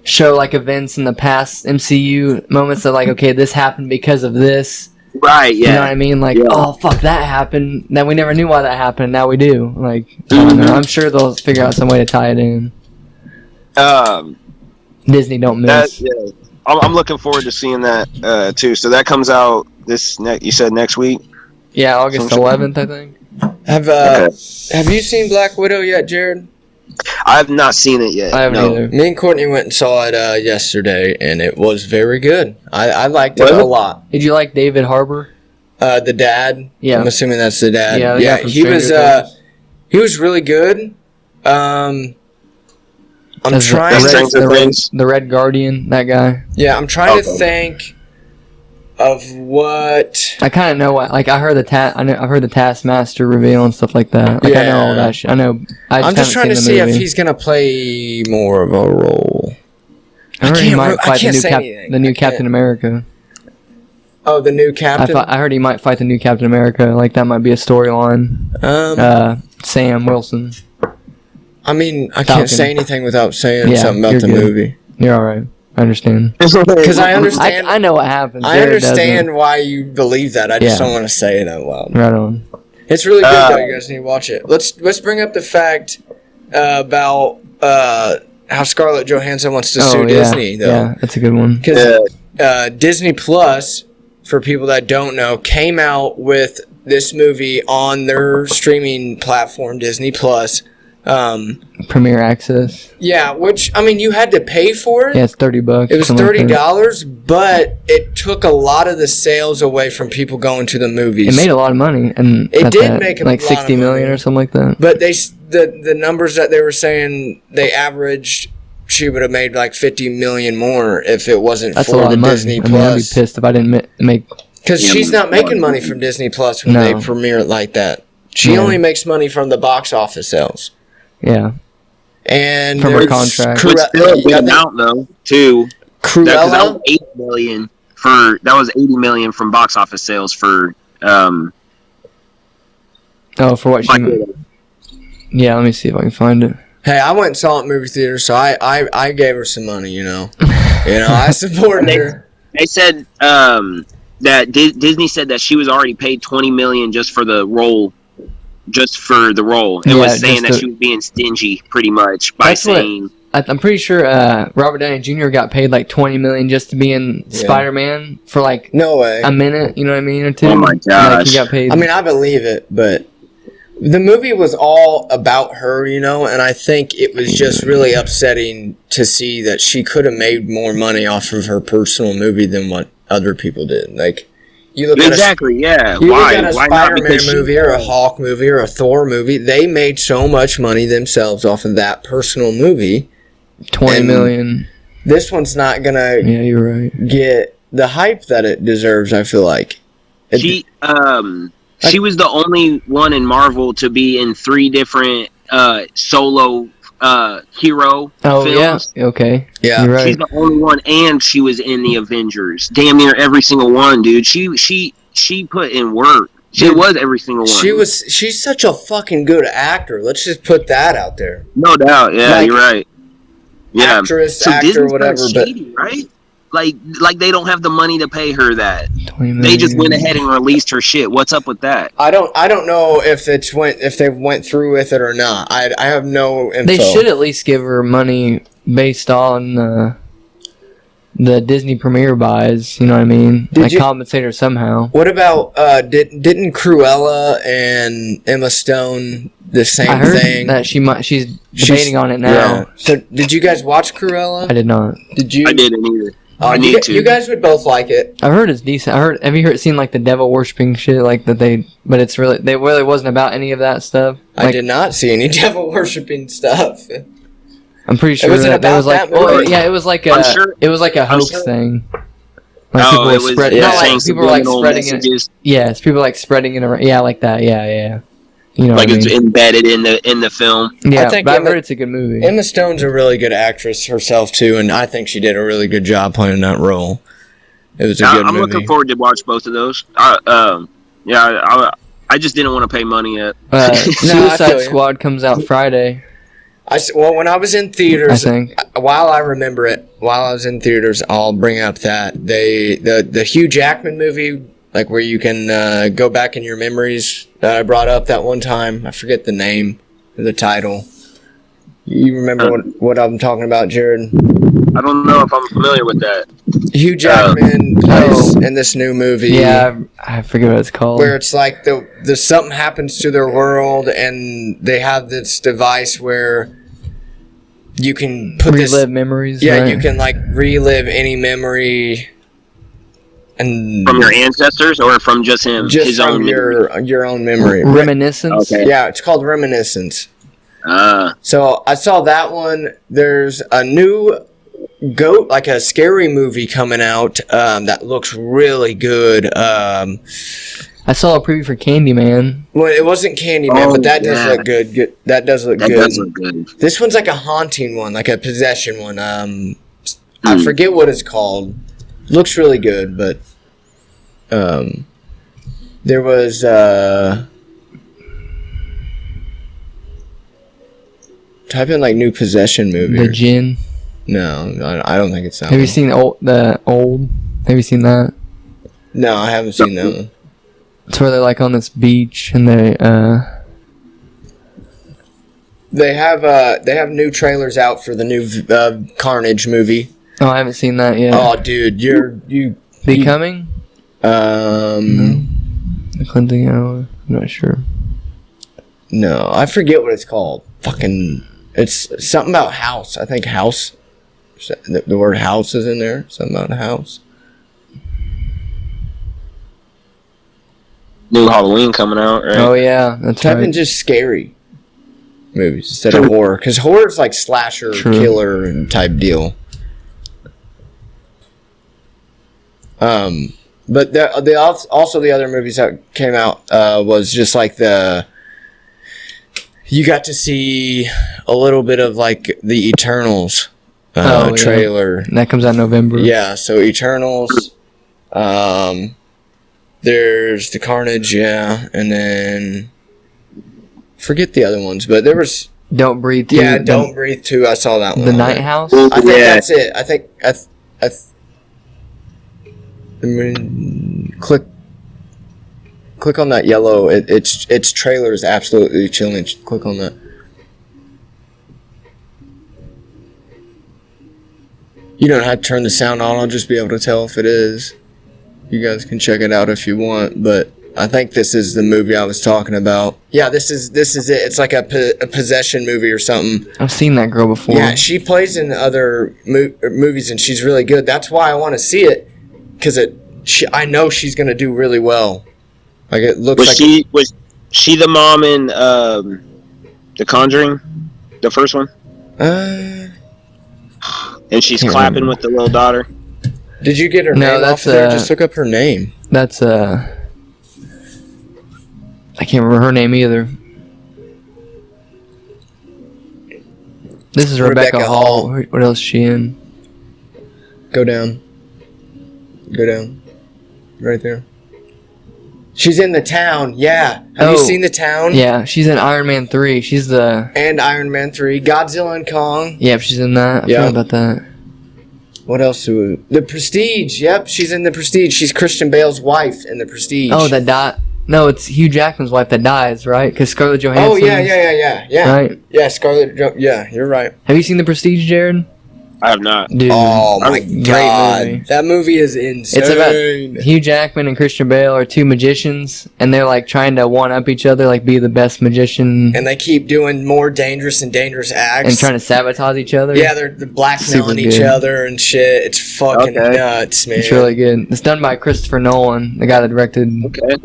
show like events in the past MCU moments that like, okay, this happened because of this. Right, yeah. You know what I mean? Like, oh fuck, that happened. Now we never knew why that happened. Now we do. Like, I don't know. I'm sure they'll figure out some way to tie it in. Disney don't miss. I'm looking forward to seeing that too. So that comes out you said next week? Yeah, August 11th, I think. Have you seen Black Widow yet, Jared? I have not seen it yet. I haven't either. Me and Courtney went and saw it yesterday, and it was very good. I liked it a lot. Did you like David Harbour? The dad. Yeah, I'm assuming that's the dad. Yeah. He was really good. I'm trying the Red Guardian, that guy. Yeah, I'm trying to think of what I kind of know. Like I heard I've heard the Taskmaster reveal and stuff like that. Like I know all that shit. I know. I'm just trying to see if he's gonna play more of a role. I heard he might fight the new Captain America. Oh, the new Captain. I heard he might fight the new Captain America. Like that might be a storyline. Sam Wilson. I mean, I can't say anything without saying something about the movie. You're all right. I understand. Because I understand. I know what happens. I understand why you believe that. I just don't want to say it out loud. Right on. It's really good, though. You guys need to watch it. Let's bring up the fact about how Scarlett Johansson wants to sue Disney, though. Yeah, that's a good one. Because Disney Plus, for people that don't know, came out with this movie on their streaming platform, Disney Plus. Premier Access. Yeah, which I mean, you had to pay for it. Yeah, it's $30. It was $30, but it took a lot of the sales away from people going to the movies. It made a lot of money, and it did make a like lot 60 of million money. Or something like that. But the numbers that they were saying they averaged, she would have made like 50 million more if it wasn't for the Disney Plus. I'd be pissed if I didn't make. Because she's not making money from Disney Plus when they premiere it like that. She only makes money from the box office sales. Yeah. And from her contract. Which still a good amount though, too. Cruella? That was $80 million from box office sales for for what she Yeah, let me see if I can find it. Hey, I went and saw it in movie theater, so I gave her some money, you know. I supported her. They said that Disney said that she was already paid $20 million just for the role. It was saying that she was being stingy, pretty much, by saying I'm pretty sure Robert Downey Jr. got paid like $20 million just to be in Spider-Man for like no way a minute. You know what I mean, or two. Oh my gosh! Like, he got paid. I mean, I believe it, but the movie was all about her, you know, and I think it was just really upsetting to see that she could have made more money off of her personal movie than what other people did. Like, you look exactly, at yeah. Why? Look at a Why not? Spider-Man movie or a Hulk movie or a Thor movie. They made so much money themselves off of that personal movie. $20 million. This one's not gonna. Yeah, you're right. Get the hype that it deserves. I feel like She was the only one in Marvel to be in 3 different solo hero films. Yeah, okay. Yeah, you're right. She's the only one, and she was in the Avengers. Damn near every single one, dude. She put in work. She was every single one. She's such a fucking good actor. Let's just put that out there. No doubt. Yeah, Like, you're right. Yeah, actress, so actor, Disney's whatever. shady, right? Like they don't have the money to pay her that. $20 They just million. went ahead and released her shit. What's up with that? I don't know if they went through with it or not. I have no info. They should at least give her money based on the Disney premiere buys. You know what I mean? Like compensate her somehow. What about didn't Cruella and Emma Stone the same I heard thing? that she's debating on it now. Yeah. So did you guys watch Cruella? I did not. Did you? I didn't either. I need to. You guys would both like it. I heard it's decent. Have you seen like the devil worshipping shit like that but it's really wasn't about any of that stuff. Like, I did not see any devil worshipping stuff. I'm pretty sure wasn't that about was like that movie. it was like a hoax thing. Like Oh, it was spreading. yeah, Not like saying people were like subliminal spreading it. messages. Yeah, it's people like spreading it around. Yeah, like that. Yeah. You know, Like what I it's mean? embedded in the film. Yeah, I think but I've heard it's a good movie. Emma Stone's a really good actress herself too, and I think she did a really good job playing that role. It was a good I'm movie. looking forward to watch both of those. I just didn't want to pay money yet. I feel Suicide you. Squad comes out Friday. When I was in I theaters, think. while I remember it, while I was in theaters, I'll bring up that the Hugh Jackman movie, like where you can go back in your memories that I brought up that one time. I forget the name, the title. You remember what I'm talking about, Jared? I don't know if I'm familiar with that. Hugh Jackman plays in this new movie. Yeah, I forget what it's called. Where it's like the something happens to their world, and they have this device where you can put relive memories. Yeah, right? you can like relive any memory, and From your ancestors or from just him? just his from own memory? your own memory. Reminiscence. Okay. Yeah, it's called Reminiscence. Ah, So I saw that one. There's a new goat, like a scary movie coming out that looks really good. I saw a preview for Candyman. Well, it wasn't Candyman, Oh, but that does yeah. look good. That does look that good. does look good. This one's like a haunting one, like a possession one. I forget what it's called. Looks really good, but there was type in like new possession movie. The Djinn. No, I don't think it's that. Have you one. seen the old? Have you seen that? No, I haven't seen that one. It's where they're like on this beach and they They have new trailers out for the new Carnage movie. Oh, I haven't seen that yet. Oh, dude, you Becoming? um The cleansing hour. I'm not sure. no, I forget what it's called. Fucking, it's something about house. I think house. The word house is in there. Something about a house. New Halloween coming out, right? Oh yeah, that's Type in right. just scary movies instead of horror, because horror is like slasher, True. killer type deal. But also the other movies that came out was just like you got to see a little bit of like the Eternals Yeah. trailer. That comes out in November. Yeah, so Eternals. There's the Carnage, yeah, and then forget the other ones, but there was Don't Breathe 2. yeah, Don't Breathe 2. I saw that one. The Night House? I think Yeah. that's it. I think click on that yellow. Its trailer is absolutely chilling. Click on that. You don't have to turn the sound on. I'll just be able to tell if it is. You guys can check it out if you want, but I think this is the movie I was talking about. Yeah, this is it. It's like a possession movie or something. I've seen that girl before. Yeah, she plays in other movies and she's really good. That's why I want to see it, because I know she's gonna do really well. Like it looks Was she the mom in The Conjuring, the first one? And she's clapping with the little daughter. Did you get her name off of there? Just look up her name. That's I can't remember her name either. This is Rebecca Hall. What else is she in? Go down. Right there. She's in The Town. Yeah. Have you seen The Town? Yeah, she's in Iron Man 3. She's the... And Iron Man 3. Godzilla and Kong. Yeah, she's in that. I forgot about that. What else? The Prestige. Yep, she's in The Prestige. She's Christian Bale's wife in The Prestige. Oh, that died. No, it's Hugh Jackman's wife that dies, right? Because Scarlett Johansson. Oh, yeah. Right? Yeah, Scarlett. Yeah, you're right. Have you seen The Prestige, Jared? I have not. Dude, oh my god, movie. That movie is insane. It's about Hugh Jackman and Christian Bale are two magicians, and they're like trying to one up each other, like be the best magician. And they keep doing more dangerous and dangerous acts and trying to sabotage each other. Yeah, they're blackmailing each other and shit. It's fucking nuts, man. It's really good. It's done by Christopher Nolan, the guy that directed. Okay.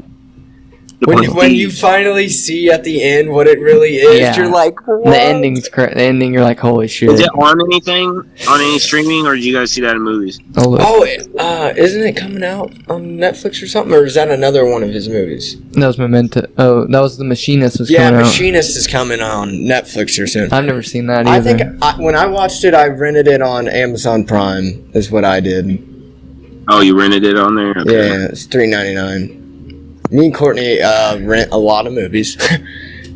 When you finally see at the end what it really is, you're like, what? The ending's correct. The ending, you're like, holy shit. Is it on anything? On any streaming, or did you guys see that in movies? Isn't it coming out on Netflix or something? Or is that another one of his movies? That was Memento. Oh, that was The Machinist was coming out. Yeah, Machinist is coming on Netflix here soon. I've never seen that either. I think when I watched it, I rented it on Amazon Prime, is what I did. Oh, you rented it on there? Okay. Yeah, it's $3.99. Me and Courtney rent a lot of movies,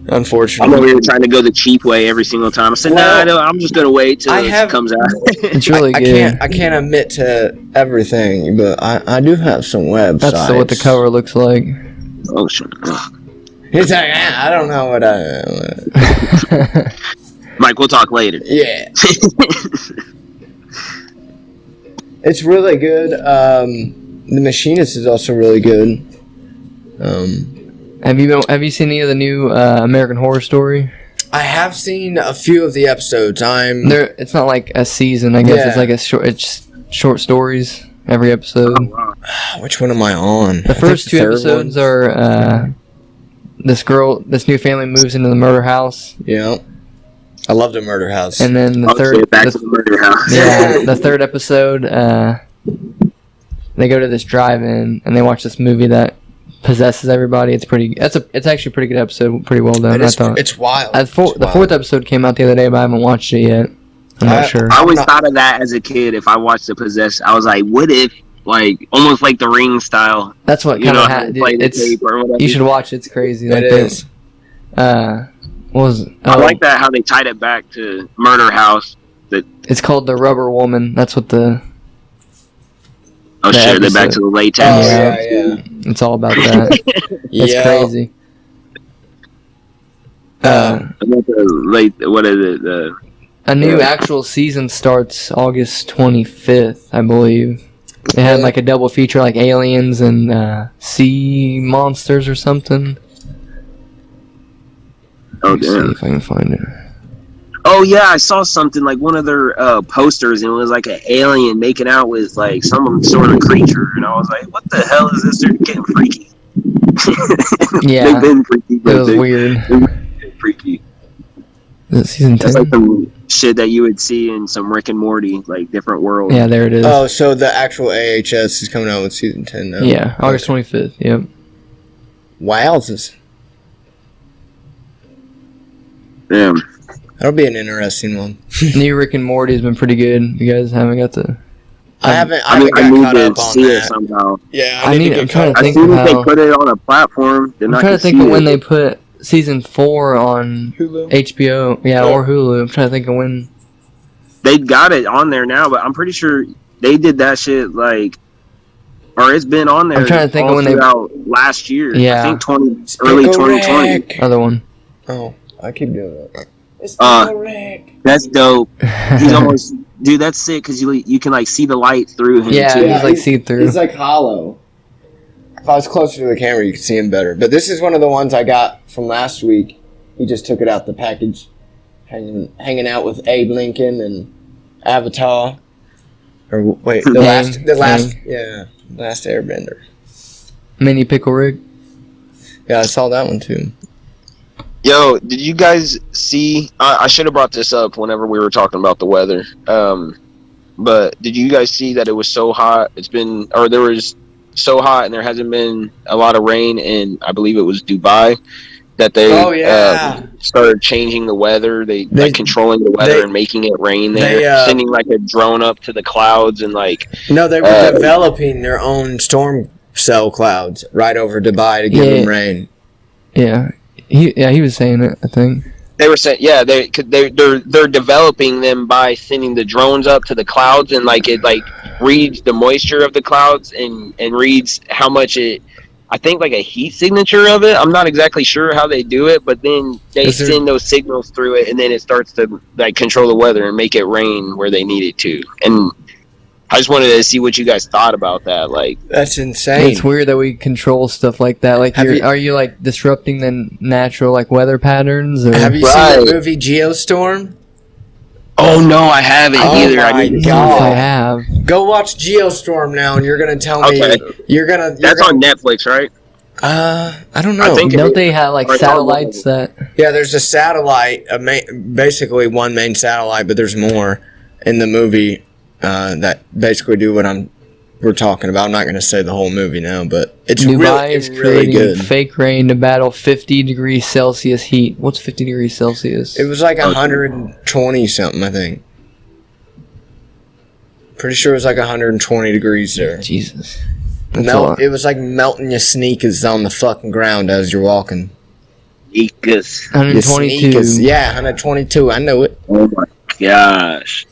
unfortunately. I'm over here trying to go the cheap way every single time. I said, I'm just going to wait till it comes out. It's really good. I can't admit to everything, but I do have some websites. That's what the cover looks like. Oh, shit. He's like, I don't know what I... Mike, we'll talk later. Yeah. It's really good. The Machinist is also really good. Have you seen any of the new American Horror Story? I have seen a few of the episodes. It's not like a season, I guess. It's short stories every episode. Oh, wow. Which one am I on? The first two episodes are this new family moves into the murder house. Yeah. I love the murder house. And then the third to the murder house. Yeah, the third episode they go to this drive-in and they watch this movie that possesses everybody. It's actually a pretty good episode, pretty well done. It's wild. The fourth episode came out the other day, but I haven't watched it yet. I'm not sure. I always thought of that as a kid. If I watched The Possessed, I was like, what if, like, almost like The Ring style. That's what kind of happened. You should watch it. It's crazy. It is. I like that how they tied it back to Murder House. It's called The Rubber Woman. That's what the... Oh shit! They're back to the latex. Oh yeah. It's all about that. It's crazy. What is it? A new actual season starts August 25th, I believe. It had like a double feature, like aliens and sea monsters or something. Oh Let's see if I can find it. Oh yeah, I saw something like one of their posters, and it was like an alien making out with like some sort of creature, and I was like, "What the hell is this? They're getting freaky." Yeah, they've been freaky. It was weird. Freaky. Is it season 10? That's like some shit that you would see in some Rick and Morty, like different worlds. Yeah, there it is. Oh, so the actual AHS is coming out with season 10 now. Yeah, August 25th. Yep. Wowzers. Damn. That'll be an interesting one. New Rick and Morty has been pretty good. You guys haven't got to... I haven't got caught up on that. Somehow. Yeah, I'm trying to think as soon of as they how... put it on a platform, I'm trying to think of when they put season 4 on Hulu? HBO. Or Hulu. I'm trying to think of when... They got it on there now, but I'm pretty sure they did that shit like... Or it's been on there. I'm trying to think of when last year. Yeah. I think early 2020. Other one. Oh, I keep doing that. That's dope. He's almost Dude, that's sick because you can like see the light through him. Yeah, too. he's like see through. He's like hollow. If I was closer to the camera, you could see him better. But this is one of the ones I got from last week. He just took it out the package, hanging out with Abe Lincoln and Avatar. Or wait, the last Airbender. Mini pickle rig. Yeah, I saw that one too. Yo, did you guys see? I should have brought this up whenever we were talking about the weather. But did you guys see that it was so hot? There was so hot, and there hasn't been a lot of rain in, I believe it was Dubai, that they started changing the weather. They like controlling the weather and making it rain there, sending like a drone up to the clouds and like. No, they were developing their own storm cell clouds right over Dubai to give them rain. Yeah. He was saying it, I think. They were saying, they're developing them by sending the drones up to the clouds, and like it like reads the moisture of the clouds and reads how much I think like a heat signature of it. I'm not exactly sure how they do it, but then they send those signals through it, and then it starts to like control the weather and make it rain where they need it to. And I just wanted to see what you guys thought about that. Like, that's insane. It's weird that we control stuff like that. Like, are you like disrupting the natural like weather patterns? Or? Have you seen the movie Geostorm? Oh no, I haven't either. I have. Go watch Geostorm now, and you're gonna tell me That's on Netflix, right? I don't know. Don't they have like satellites that? Yeah, there's a satellite, basically one main satellite, but there's more in the movie. That basically do what we're talking about. I'm not going to say the whole movie now, but it's really good. Fake rain to battle 50 degrees Celsius heat. What's 50 degrees Celsius? It was like 120 something, I think. Pretty sure it was like 120 degrees there. Jesus. It was like melting your sneakers on the fucking ground as you're walking. Sneakers. 122. Yeah, 122. I know it. Oh my gosh.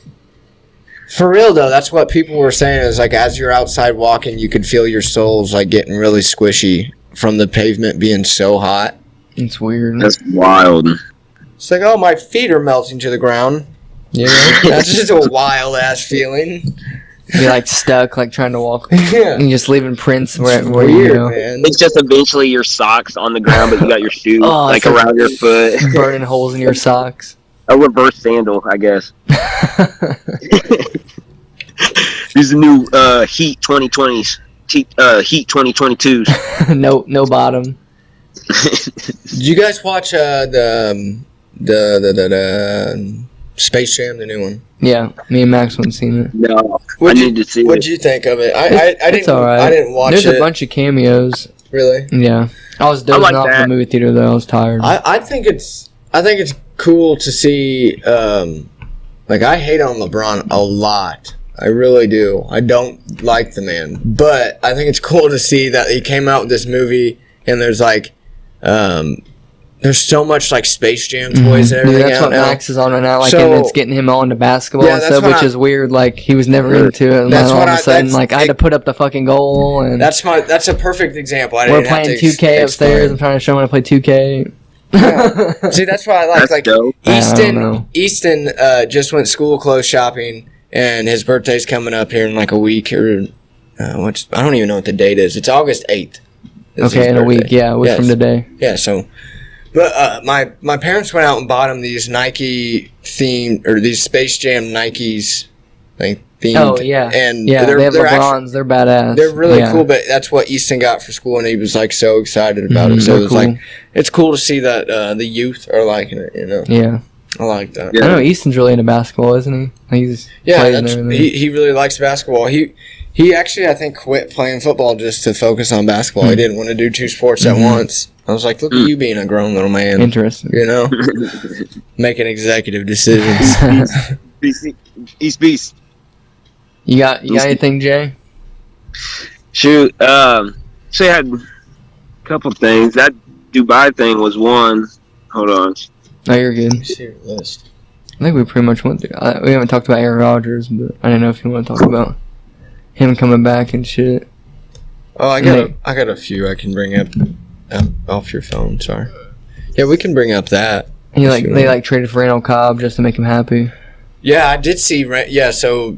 For real though, that's what people were saying. Is like as you're outside walking, you could feel your soles like getting really squishy from the pavement being so hot. It's weird. That's wild. It's like, oh, my feet are melting to the ground. You know, that's just a wild ass feeling. You're like stuck, like trying to walk. Yeah, and you're just leaving prints where you go. Man. It's just eventually your socks on the ground, but you got your shoe like around your foot, burning holes in your socks. A reverse sandal, I guess. These are new Heat 2020s, Heat 2022s. No bottom. Did you guys watch the Space Jam, the new one? Yeah, me and Max haven't seen it. No, I need to see it. What'd you think of it? I didn't. All right. I didn't watch it. There's a bunch of cameos. Really? Yeah. I was dozing off in the movie theater though. I was tired. I think it's cool to see. Like, I hate on LeBron a lot. I really do. I don't like the man, but I think it's cool to see that he came out with this movie and there's like, there's so much like Space Jam toys and everything. That's out what now. Max is on right now. Like, and it's getting him all into basketball and stuff, which is weird. Like, he was never into it, and then all of a sudden, like, I had to put up the fucking goal. And that's a perfect example. We're playing 2K upstairs. I'm trying to show him how to play 2K. Yeah. See, that's why I like. Like, dope. Easton just went school clothes shopping, and his birthday's coming up here in like a week, or I don't even know what the date is. It's August 8th. Okay, in a week, yeah, a week from today. Yeah, so, but my parents went out and bought him these Nike themed, or these Space Jam Nikes, like themed. Oh yeah, and they have LeBrons. They're badass. They're really cool, but that's what Easton got for school, and he was like so excited about it. So it was like, it's cool to see that the youth are liking it. You know. Yeah. I like that. Yeah. I know Easton's really into basketball, isn't he? He really likes basketball. He actually, I think, quit playing football just to focus on basketball. He didn't want to do two sports at once. I was like, look at you being a grown little man. Interesting. You know? Making executive decisions. Beast. You got anything, Jay? Shoot. So I had a couple things. That Dubai thing was one. Hold on. Oh, you're good. Let me see your list. I think we pretty much went through. We haven't talked about Aaron Rodgers, but I didn't know if you want to talk about him coming back and shit. Oh, I got a few I can bring up off your phone. Sorry. Yeah, we can bring up that. They traded for Randall Cobb just to make him happy. Yeah, I did see. Yeah, so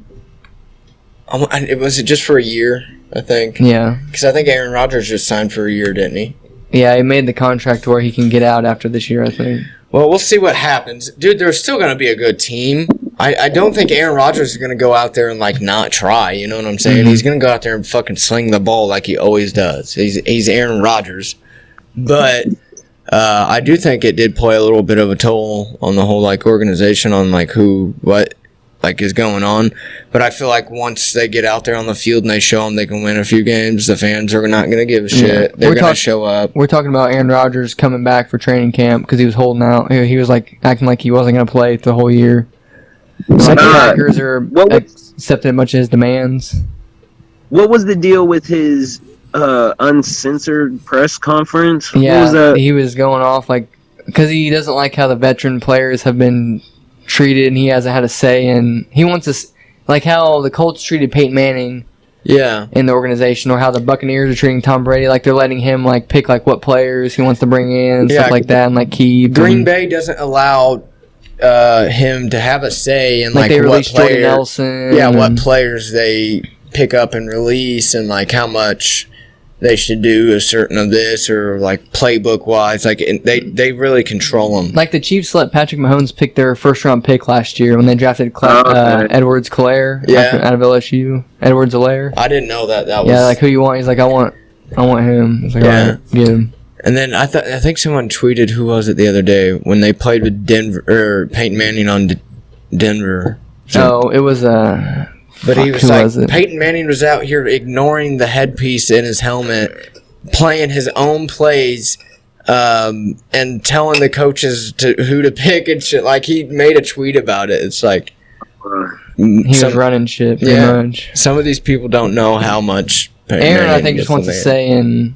it was it just for a year, I think. Yeah. Because I think Aaron Rodgers just signed for a year, didn't he? Yeah, he made the contract where he can get out after this year, I think. Well, we'll see what happens. Dude, there's still going to be a good team. I don't think Aaron Rodgers is going to go out there and, like, not try. You know what I'm saying? He's going to go out there and fucking sling the ball like he always does. He's Aaron Rodgers. But I do think it did play a little bit of a toll on the whole, like, organization on, like, what is going on. But I feel like once they get out there on the field and they show them they can win a few games, the fans are not going to give a shit. They're going to show up. We're talking about Aaron Rodgers coming back for training camp because he was holding out. He was like acting like he wasn't going to play the whole year. Like the Packers are accepting much of his demands. What was the deal with his uncensored press conference? Yeah, he was going off like because he doesn't like how the veteran players have been treated, and he hasn't had a say. And he wants us like how the Colts treated Peyton Manning. Yeah, in the organization, or how the Buccaneers are treating Tom Brady. Like they're letting him like pick like what players he wants to bring in and stuff like that, and like keep. Green Bay doesn't allow him to have a say in like they what released Jordy Nelson. Yeah, what players they pick up and release, and like how much they should do a certain of this, or like playbook wise, like they really control them. Like the Chiefs let Patrick Mahomes pick their first round pick last year when they drafted Edwards-Helaire out of LSU. Edwards-Helaire. I didn't know that. That was like who you want? He's like I want him. It's like, all right, get him. And then I think someone tweeted, who was it the other day when they played with Denver or Peyton Manning on Denver. So, it was but he was like, Peyton Manning was out here ignoring the headpiece in his helmet, playing his own plays, and telling the coaches who to pick and shit. Like, he made a tweet about it. It's like... he was running shit pretty much. Some of these people don't know how much Peyton Aaron, Manning I think, just wants to say in...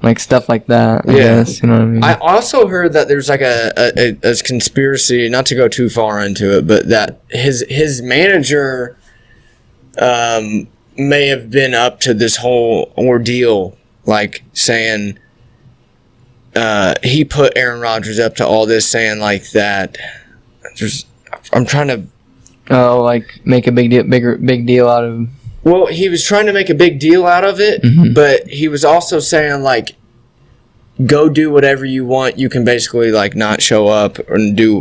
like stuff like that, I guess, you know what I mean? I also heard that there's like a conspiracy, not to go too far into it, but that his manager may have been up to this whole ordeal, like saying he put Aaron Rodgers up to all this, saying like that. I'm trying to like make a big deal out of. Well, he was trying to make a big deal out of it, but he was also saying, like, go do whatever you want. You can basically, like, not show up and do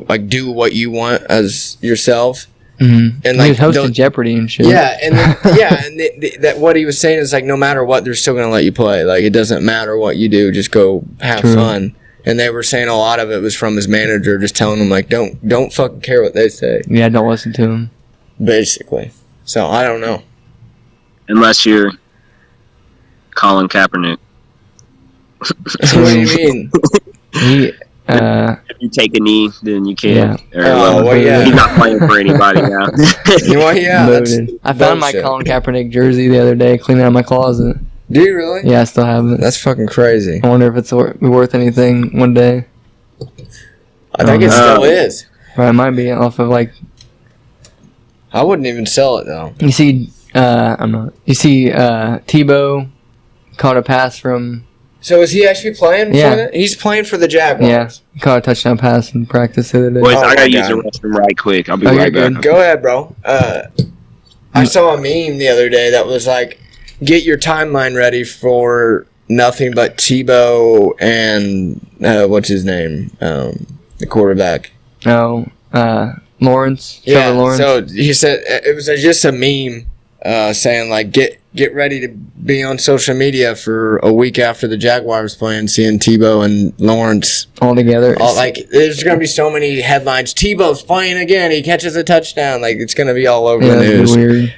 what you want as yourself. Mm-hmm. And like, he was hosting Jeopardy and shit. Yeah, and then, that what he was saying is, like, no matter what, they're still going to let you play. Like, it doesn't matter what you do. Just go have fun. And they were saying a lot of it was from his manager, just telling him, like, don't fucking care what they say. Yeah, don't listen to him. Basically. So, I don't know. Unless you're Colin Kaepernick. What do you mean? If you take a knee, then you can't. Yeah. He's not playing for anybody now. I found my Colin Kaepernick jersey the other day, cleaning out my closet. Do you really? Yeah, I still have it. That's fucking crazy. I wonder if it's worth anything one day. I think it still is. Or it might be off of like... I wouldn't even sell it, though. You see... I'm not. You see, Tebow caught a pass from... So is he actually playing for it? He's playing for the Jaguars. Yeah, caught a touchdown pass in practice the other day. Boys, I gotta use the restroom right quick. I'll be right back. Go ahead, bro. I saw a meme the other day that was like, get your timeline ready for nothing but Tebow and, what's his name? The quarterback. Lawrence. Yeah, Trevor Lawrence. So he said, it was just a meme saying like, get ready to be on social media for a week after the Jaguars playing, seeing Tebow and Lawrence all together. There's gonna be so many headlines. Tebow's playing again. He catches a touchdown. Like, it's gonna be all over the news. Weird.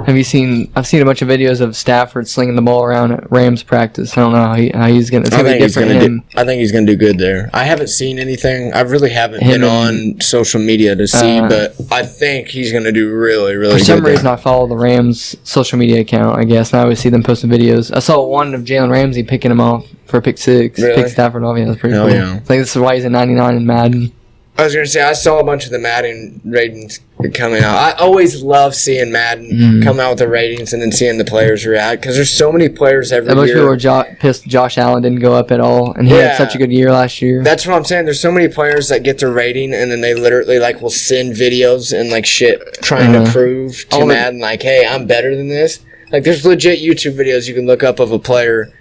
Have you seen? I've seen a bunch of videos of Stafford slinging the ball around at Rams practice. I don't know how he's gonna. I think he's gonna do good there. I haven't seen anything. I really haven't been on social media to see, but I think he's gonna do really, really good. For some reason, I follow the Rams social media account, I guess, and I always see them posting videos. I saw one of Jalen Ramsey picking him off for a pick six. Really? Pick Stafford off. Yeah, that's pretty cool. Yeah. I think this is why he's at 99 in Madden. I was gonna say, I saw a bunch of the Madden ratings coming out. I always love seeing Madden come out with the ratings and then seeing the players react because there's so many players every year. Most people were pissed Josh Allen didn't go up at all, and he had such a good year last year. That's what I'm saying. There's so many players that get their rating and then they literally like will send videos and like shit trying to prove to Madden like, hey, I'm better than this. Like there's legit YouTube videos you can look up of a player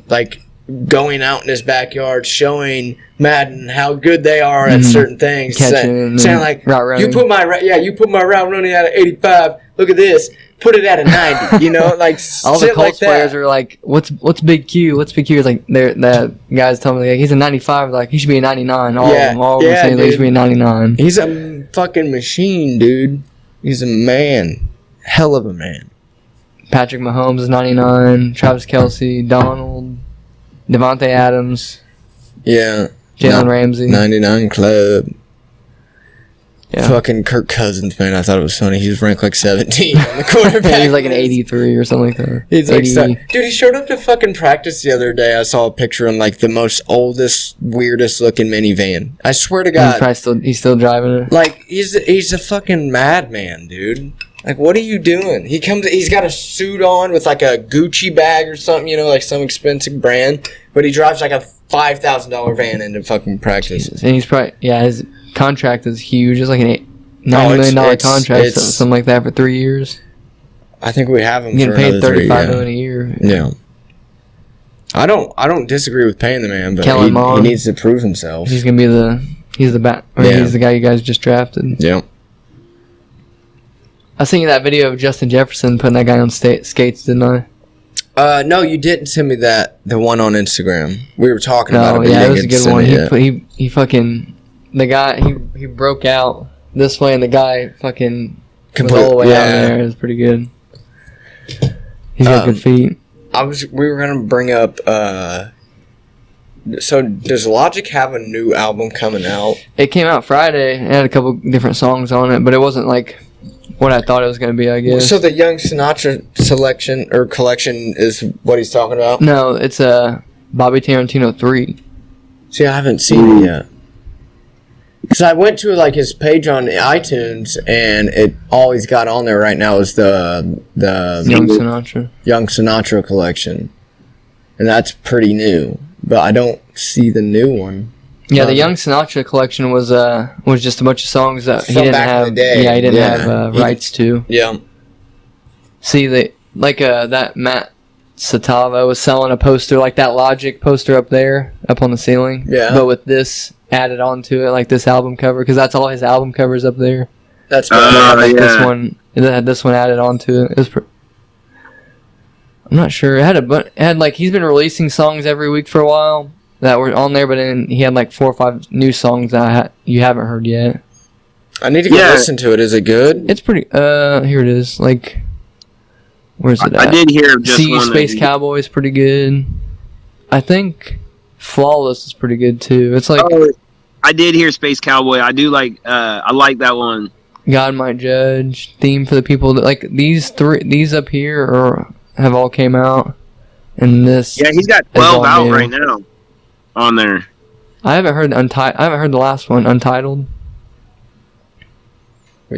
like going out in his backyard showing Madden how good they are at certain things, saying like you put my route running at 85, look at this, put it at a 90, you know, like all the Colts players are like, what's Big Q? What's Big Q? It's like the guys tell me like he's a 95, like he should be a 99. All of them saying he should be a 99. He's a fucking machine, dude. He's a man, hell of a man. Patrick Mahomes is 99. Travis Kelce, Donald, Devontae Adams. Yeah. Jalen Ramsey. 99 club. Yeah. Fucking Kirk Cousins, man. I thought it was funny. He was ranked like 17 on the quarterback. He's like an 83 or something like that. He's like, dude, he showed up to fucking practice the other day. I saw a picture in like the most oldest, weirdest looking minivan. I swear to God. He's still driving it. Like, he's a fucking madman, dude. Like, what are you doing? He's got a suit on with like a Gucci bag or something, you know, like some expensive brand, but he drives like a $5,000 van into fucking practice. Jesus. And he's probably, his contract is huge. It's like $9 million contract, something like that for 3 years. I think we have him getting paid $35 million a year. Yeah. I don't disagree with paying the man, but he needs to prove himself. He's gonna be he's the guy you guys just drafted. Yeah. I seen that video of Justin Jefferson putting that guy on skates, didn't I? No, you didn't send me that. The one on Instagram. We were talking about it. But it was a good one. He fucking the guy he broke out this way and the guy fucking was all the way out there. It was pretty good. He's got good feet. We were gonna bring up. So does Logic have a new album coming out? It came out Friday. It had a couple different songs on it, but it wasn't like what I thought it was going to be, I guess. So the Young Sinatra selection or collection is what he's talking about? No, it's Bobby Tarantino 3. See, I haven't seen it yet. Because I went to like his page on iTunes, and it always got on there right now is the Young Sinatra collection. And that's pretty new. But I don't see the new one. Yeah, the Young Sinatra collection was just a bunch of songs that he didn't have. He didn't have rights to. Yeah. See, that Matt Satava was selling a poster like that Logic poster up there, up on the ceiling. Yeah. But with this added onto it, like this album cover, because that's all his album covers up there. That's this one. It had this one added onto it. It was I'm not sure. It had like he's been releasing songs every week for a while that were on there, but then he had like 4 or 5 new songs that you haven't heard yet. I need to go listen to it. Is it good? It's pretty. Here it is. Like, where's it at? I did hear just See Space Cowboy is pretty good. I think Flawless is pretty good too. It's like I did hear Space Cowboy. I do like. I like that one. God Might Judge, Theme for the People. That, like these up here have all came out, and this. Yeah, he's got 12 out right now. On there. I haven't heard I haven't heard the last one, Untitled. I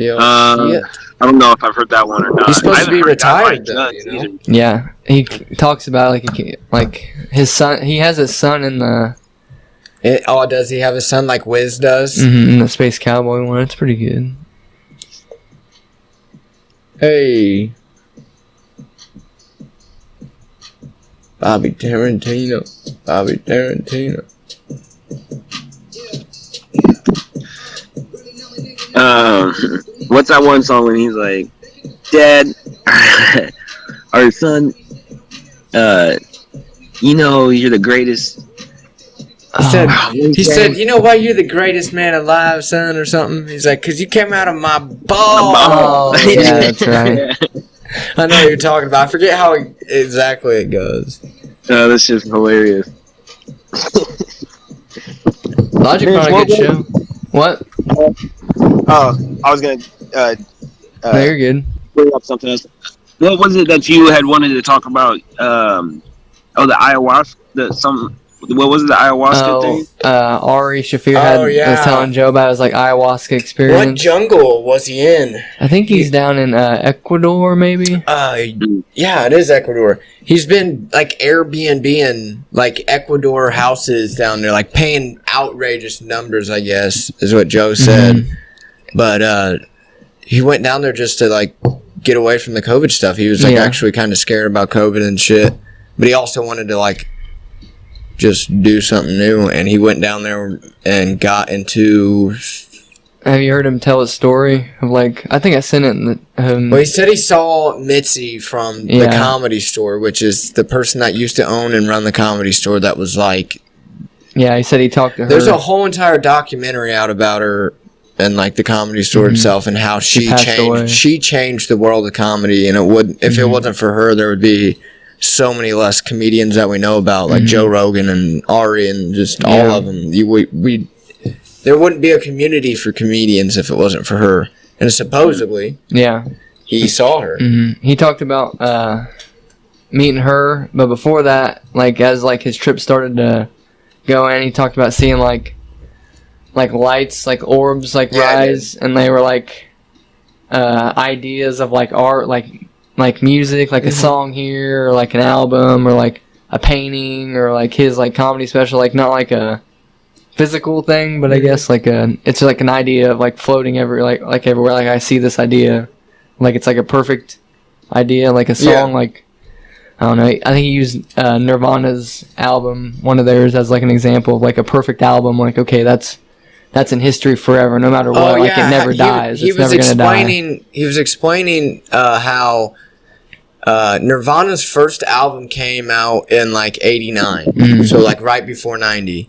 don't know if I've heard that one or not. He's supposed to be retired, though, you know? Yeah, he talks about like his son. He has his son in the. Does he have his son like Wiz does? Mm-hmm, in the Space Cowboy one, it's pretty good. Hey. Bobby Tarantino. What's that one song when he's like, Dad, our son, you're the greatest. He said, you know why you're the greatest man alive, son, or something? He's like, because you came out of my ball. Yeah, that's right. I know what you're talking about. I forget how exactly it goes. That's just hilarious. Logic on a good show. What? Oh, I was going to... no, you're good. Bring up something else. What was it that you had wanted to talk about? The ayahuasca? what was it, the ayahuasca thing? Ari Shafir was telling Joe about his like ayahuasca experience. What jungle was he in? I think he's down in Ecuador, maybe. Yeah, it is Ecuador. He's been like Airbnb in like Ecuador houses down there, like paying outrageous numbers, I guess, is what Joe said. Mm-hmm. But he went down there just to like get away from the COVID stuff. He was like actually kind of scared about COVID and shit. But he also wanted to like just do something new, and he went down there and got into. Have you heard him tell his story of like? I think I sent it. Well, he said he saw Mitzi from the Comedy Store, which is the person that used to own and run the Comedy Store. That was like. Yeah, he said he talked to her. There's a whole entire documentary out about her and like the Comedy Store itself, and how she changed. Away. She changed the world of comedy, and it would if it wasn't for her, there would be so many less comedians that we know about, like Joe Rogan and Ari and just all of them. There wouldn't be a community for comedians if it wasn't for her. And supposedly, he saw her. Mm-hmm. He talked about meeting her, but before that, like as like his trip started to go in, he talked about seeing like lights, like orbs, like rise, and they were like ideas of like art, like music, like a song here, or like an album, or like a painting, or like his like comedy special, like not like a physical thing, but I guess like it's like an idea of like floating everywhere, like I see this idea, like it's like a perfect idea, like a song, like I don't know. I think he used Nirvana's album, one of theirs, as like an example of like a perfect album. Like okay, that's in history forever, no matter what. Like it never dies. It's never gonna die. He was explaining how. Nirvana's first album came out in like 89, so like right before 90.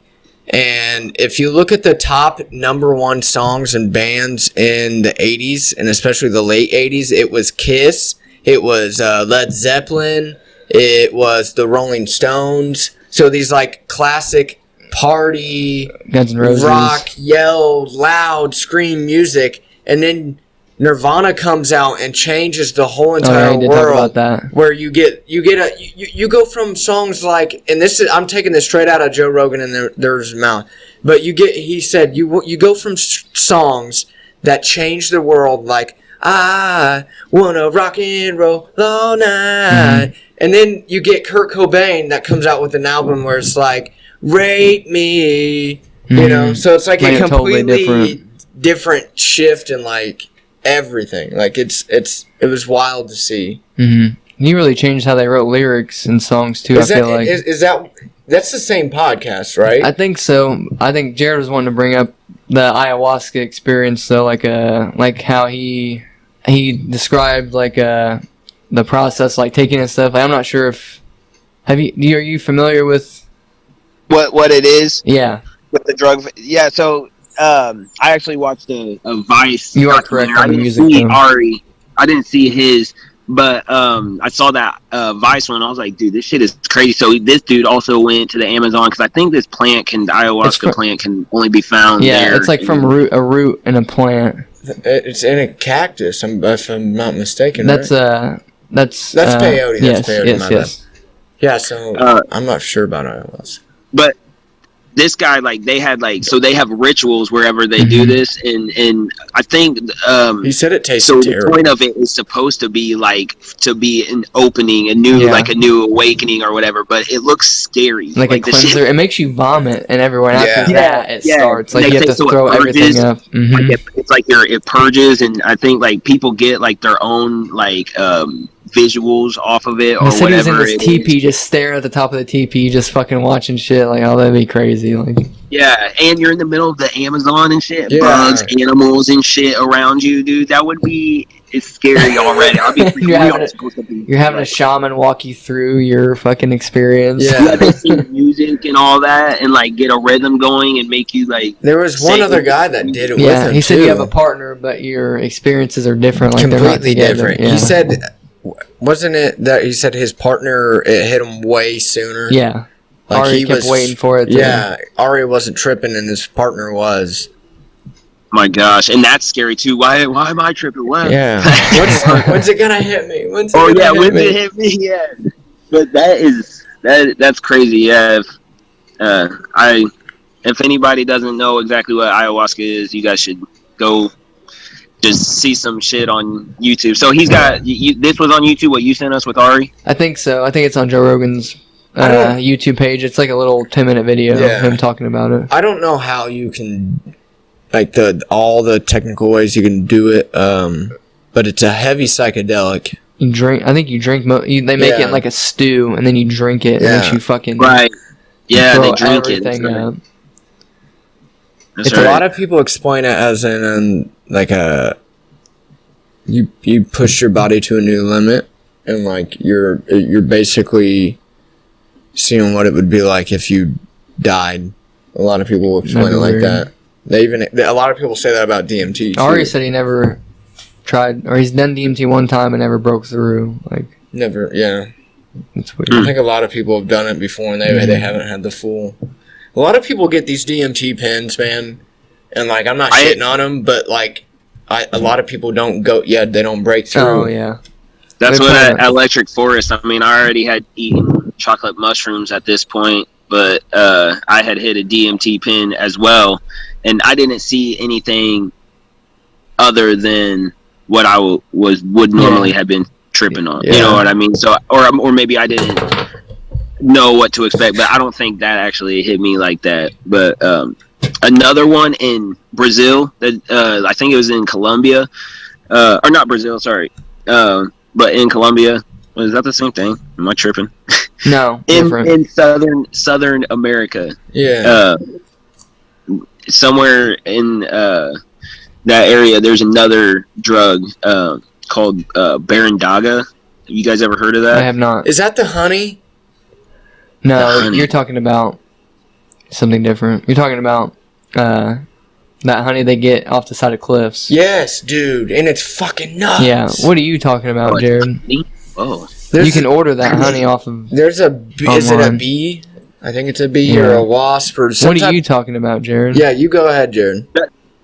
And if you look at the top #1 songs and bands in the 80s, and especially the late 80s, it was Kiss, it was Led Zeppelin, it was the Rolling Stones. So these like classic party, Guns N' Roses, rock, yell, loud, scream music, and then Nirvana comes out and changes the whole entire world. Where you go from songs like, and this is, I'm taking this straight out of Joe Rogan and there's mouth, but he said you go from songs that change the world, like I wanna rock and roll all night, and then you get Kurt Cobain that comes out with an album where it's like Rate Me, you know, so it's like a completely totally different shift in like everything. Like it was wild to see. He really changed how they wrote lyrics and songs too. I feel like that's the same podcast, right? I think so. I think Jared was wanting to bring up the ayahuasca experience, though, like how he described like the process, like taking and stuff. Like, I'm not sure if are you familiar with what it is? Yeah, with the drug. Yeah, so. I actually watched a Vice. You are correct. I didn't see Ari. I didn't see his, but I saw that Vice one. I was like, dude, this shit is crazy. So this dude also went to the Amazon, because I think this ayahuasca plant can only be found there. Yeah, it's like from a root in a plant. It's in a cactus, if I'm not mistaken. That's right? That's peyote. That's peyote. Yes. Yeah, so I'm not sure about ayahuasca. But this guy, like, they have rituals wherever they do this, and I think he said it tasted terrible. The point of it is supposed to be like to be an opening, a new awakening or whatever, but it looks scary. Like a cleanser, it makes you vomit, and everywhere. And after that, it starts. Like you have to throw everything up. Like it's like it purges, and I think like people get like their own like visuals off of it or whatever. He was in this teepee, just staring at the top of the teepee, just fucking watching shit. Like, oh, that'd be crazy. Like, yeah, and you're in the middle of the Amazon and shit, bugs, animals, and shit around you, dude. That would be it's scary already. I'll be you're having a shaman walk you through your fucking experience. Yeah, they sing music and all that, and like get a rhythm going and make you like. There was one other guy that did it with him. He said you have a partner, but your experiences are different. Like completely different. Yeah. He said. Wasn't it that he said his partner, it hit him way sooner? Yeah. Like Ari kept waiting for it. Yeah. Ari wasn't tripping and his partner was. My gosh. And that's scary too. Why am I tripping? Why? Yeah. When's it going to hit me? When's it hit me? Yeah. But that's crazy. Yeah. If anybody doesn't know exactly what ayahuasca is, you guys should go just see some shit on YouTube. So he's got this was on YouTube. What you sent us with Ari? I think so. I think it's on Joe Rogan's YouTube page. It's like a little 10-minute video of him talking about it. I don't know how you can, like, all the technical ways you can do it, but it's a heavy psychedelic. You drink. I think you drink. They make it in like a stew, and then you drink it, and then you fucking right. Yeah, they drink it. It's a lot of people explain it as in like you push your body to a new limit, and like you're basically seeing what it would be like if you died. A lot of people will explain it like that. A lot of people say that about DMT too. Ari said he never tried, or he's done DMT one time and never broke through. Like never, yeah. It's weird. I think a lot of people have done it before, and they haven't had the full. A lot of people get these DMT pins, man, and like I'm not shitting on them, but like a lot of people don't go. Yeah, they don't break through. Oh yeah, that's what at Electric Forest. I mean, I already had eaten chocolate mushrooms at this point, but I had hit a DMT pin as well, and I didn't see anything other than what I would normally have been tripping on. You know what I mean? So or maybe I didn't know what to expect, but I don't think that actually hit me like that. But another one in Brazil that I think it was in Colombia, or not Brazil, sorry, but in Colombia. Was that the same thing? Am I tripping? No, in southern America. Yeah. Somewhere in that area, there's another drug called Barandaga. Have you guys ever heard of that? I have not. Is that the honey? No, honey. You're talking about something different. You're talking about that honey they get off the side of cliffs. Yes, dude, and it's fucking nuts. Yeah, what are you talking about, Jared? Oh, you can order that honey off of. There's a bee. Is it a bee? I think it's a bee or a wasp or something. What are you talking about, Jared? Yeah, you go ahead, Jared.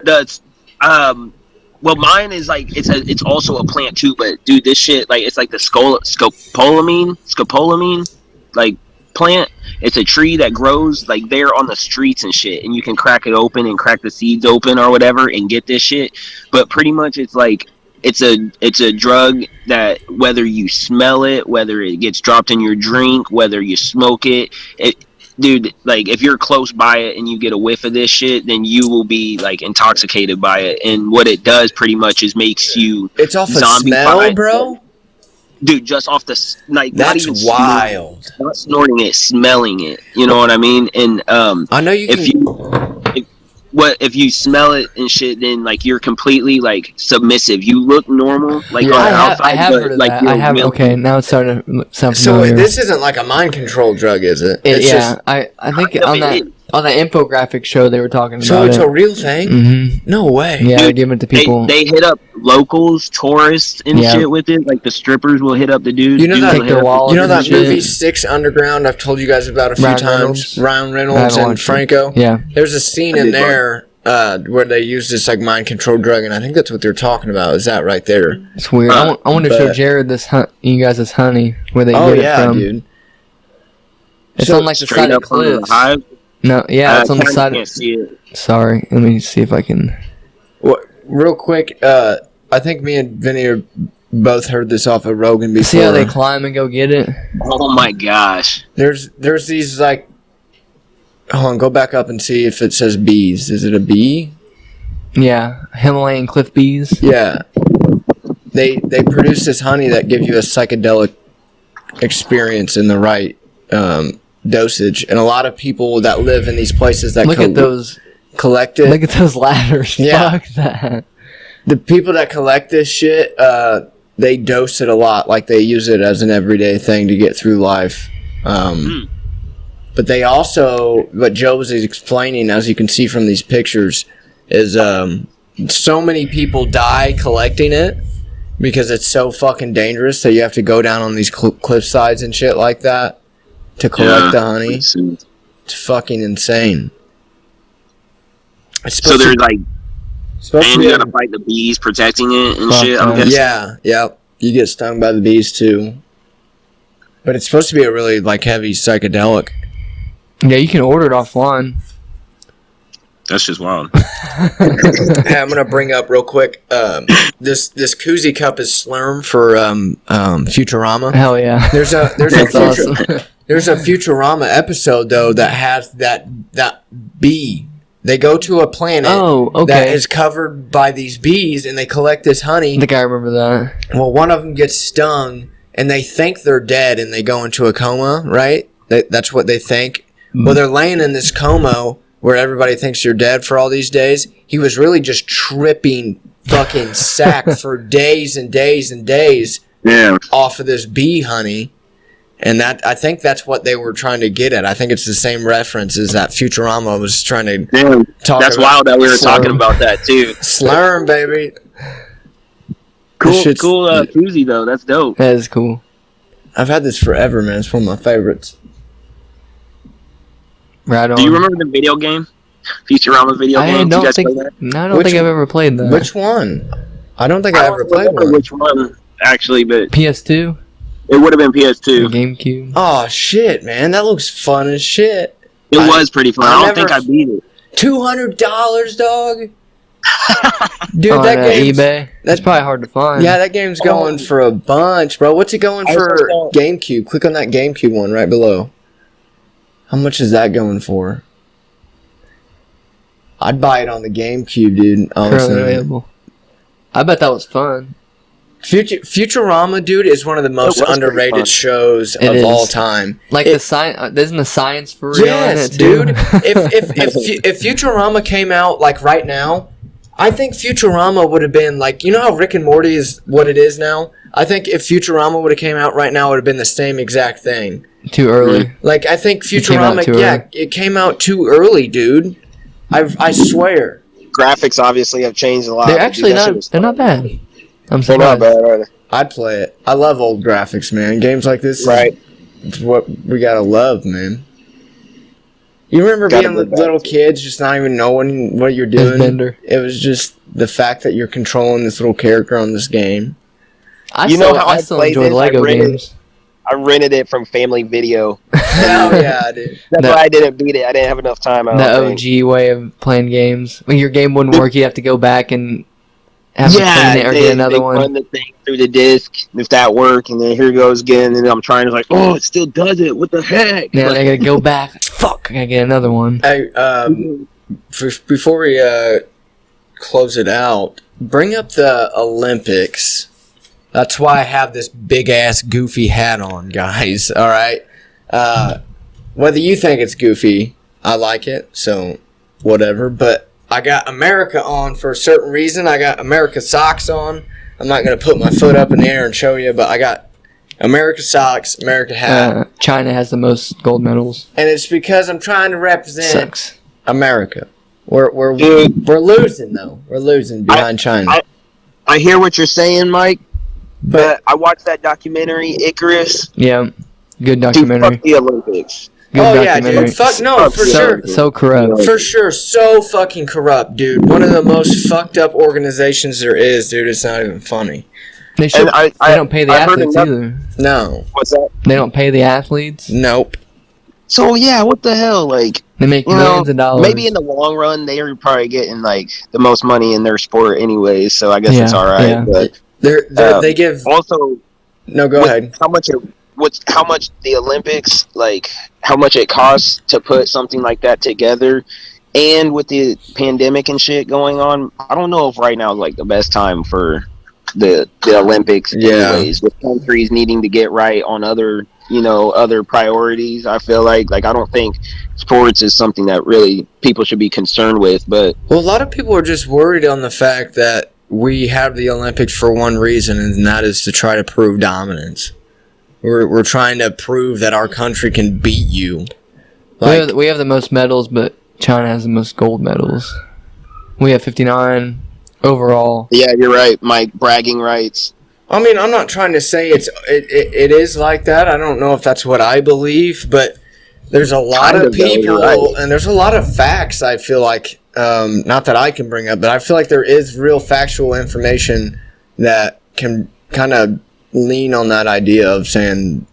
That's well, mine is like it's also a plant too, but dude, this shit like it's like the scopolamine, like plant. It's a tree that grows like there on the streets and shit, and you can crack it open and crack the seeds open or whatever and get this shit. But pretty much it's like it's a drug that whether you smell it, whether it gets dropped in your drink, whether you smoke it, dude, like if you're close by it and you get a whiff of this shit, then you will be like intoxicated by it. And what it does pretty much is makes you off a smell, bro. Dude, just off the like that's not even wild. Not snorting it, smelling it. You know what I mean? And I know you. If you smell it and shit, then like you're completely like submissive. You look normal, like on the outside. I have heard of that. I have. Okay, now it's starting to sound familiar. So this isn't like a mind control drug, is it? It's just, I think on that infographic show they were talking about. So it's a real thing? Mm-hmm. No way. Yeah, they're giving it to people. They hit up locals, tourists, and shit with it. Like the strippers will hit up the dudes. You know that shit. movie Six Underground? I've told you guys about a few times. Ryan Reynolds and Franco. Yeah. There's a scene in there where they use this like mind control drug, and I think that's what they're talking about. Is that right there? It's weird. I want to show Jared you guys this honey where they get it from. Dude. It's on like the side of cliffs. No, it's on the side. Can't see it. Sorry, let me see if I can. Real quick, I think me and Vinny both heard this off of Rogan before. See how they climb and go get it? Oh my gosh! There's these like. Hold on, go back up and see if it says bees. Is it a bee? Yeah, Himalayan cliff bees. Yeah, they produce this honey that gives you a psychedelic experience in the right dosage, and a lot of people that live in these places that collect it. Look at those ladders. Yeah. Fuck that. The people that collect this shit, they dose it a lot. Like they use it as an everyday thing to get through life. But they also, what Joe was explaining, as you can see from these pictures, is so many people die collecting it because it's so fucking dangerous that you have to go down on these cliff sides and shit like that to collect the honey. It's fucking insane. So they're like, and you gotta fight the bees protecting it and shit. I'm guessing. Yeah. You get stung by the bees too. But it's supposed to be a really like heavy psychedelic. Yeah, you can order it offline. That's just wild. Hey, I'm gonna bring up real quick. This koozie cup is Slurm for Futurama. Hell yeah. There's a That's awesome. there's a Futurama episode though that has that bee. They go to a planet that is covered by these bees, and they collect this honey. I think I remember that. Well, one of them gets stung, and they think they're dead, and they go into a coma. Right? That's what they think. Well, they're laying in this coma where everybody thinks you're dead for all these days. He was really just tripping fucking sack for days and days and days off of this bee honey. And that, I think that's what they were trying to get at. I think it's the same reference as that Futurama was trying to talk That's about. wild that we were talking about that too. Slurm, baby. Cool koozie though. That's dope. That is cool. I've had this forever, man. It's one of my favorites. Right on. Do you remember the video game? Futurama video game? No, I don't think I've ever played that. Which one? I don't think I ever played one. Which one, actually, but PS2? it would have been PS2. GameCube? Oh, shit, man. That looks fun as shit. It was pretty fun. I don't think I beat it. $200, dog? Dude, on that game's... eBay? That's probably hard to find. Yeah, that game's going for a bunch, bro. What's it going for GameCube? Click on that GameCube one right below. How much is that going for? I'd buy it on the GameCube, dude. Honestly. Currently available. I bet that was fun. Futurama, dude, is one of the most underrated shows of all time. Like the science, isn't the science for real in it too? Dude. if Futurama came out like right now, I think Futurama would have been like, you know how Rick and Morty is what it is now? I think if Futurama would have came out right now, it would have been the same exact thing. Too early. Like, I think Futurama, it came out too early, dude. I swear. Graphics obviously have changed a lot. They're actually they're not bad. I'm They're not surprised. bad, are they? I'd play it. I love old graphics, man. Games like this is what we gotta love, man. You remember being little kids, just not even knowing what you're doing? It was just the fact that you're controlling this little character on this game. I still enjoy Lego games. I rented it from Family Video. Hell yeah, dude. That's why I didn't beat it. I didn't have enough time. The OG way of playing games. When your game wouldn't work, you have to go back and have to clean it or get another one. Run the thing through the disc, if that work, and then here it goes again, and I'm trying to like, oh, it still does it. What the heck? Yeah, I gotta go back. Fuck, I gotta get another one. Hey, before we close it out, bring up the Olympics. That's why I have this big-ass goofy hat on, guys, all right? Whether you think it's goofy, I like it, so whatever. But I got America on for a certain reason. I got America socks on. I'm not going to put my foot up in the air and show you, but I got America socks, America hat. China has the most gold medals. And it's because I'm trying to represent America. We're losing, though. We're losing behind China. I hear what you're saying, Mike. But I watched that documentary, Icarus. Yeah, good documentary. Fuck the Olympics. Good yeah, dude. Fuck no, for sure. So corrupt. For sure, so fucking corrupt, dude. One of the most fucked up organizations there is, dude. It's not even funny. They don't pay the athletes either. No. What's that? They don't pay the athletes? Nope. So, yeah, what the hell? Like, they make millions of dollars. Maybe in the long run, they are probably getting, like, the most money in their sport anyways, so I guess it's all right. Yeah. But they give... Also... No, go ahead. How much the Olympics, like, how much it costs to put something like that together, and with the pandemic and shit going on, I don't know if right now is, like, the best time for the Olympics anyways, with countries needing to get right on other priorities. I feel like I don't think sports is something that really people should be concerned with, but... Well, a lot of people are just worried on the fact that we have the Olympics for one reason, and that is to try to prove dominance. We're trying to prove that our country can beat you. Like, we have the most medals, but China has the most gold medals. We have 59 overall. Yeah, you're right, Mike. Bragging rights. I mean, I'm not trying to say it is like that. I don't know if that's what I believe, but there's a lot of people, and there's a lot of facts, I feel like, not that I can bring up, but I feel like there is real factual information that can kind of lean on that idea of saying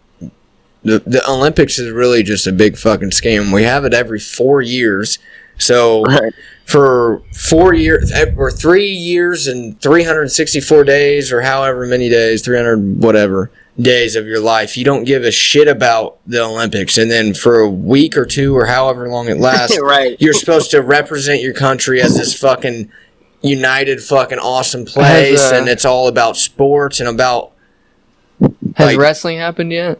the Olympics is really just a big fucking scam. We have it every 4 years. So for 4 years, or 3 years and 364 days, or however many days, 300 whatever days of your life, you don't give a shit about the Olympics. And then for a week or two, or however long it lasts, you're supposed to represent your country as this fucking united fucking awesome place, and it's all about sports and about... Has wrestling happened yet?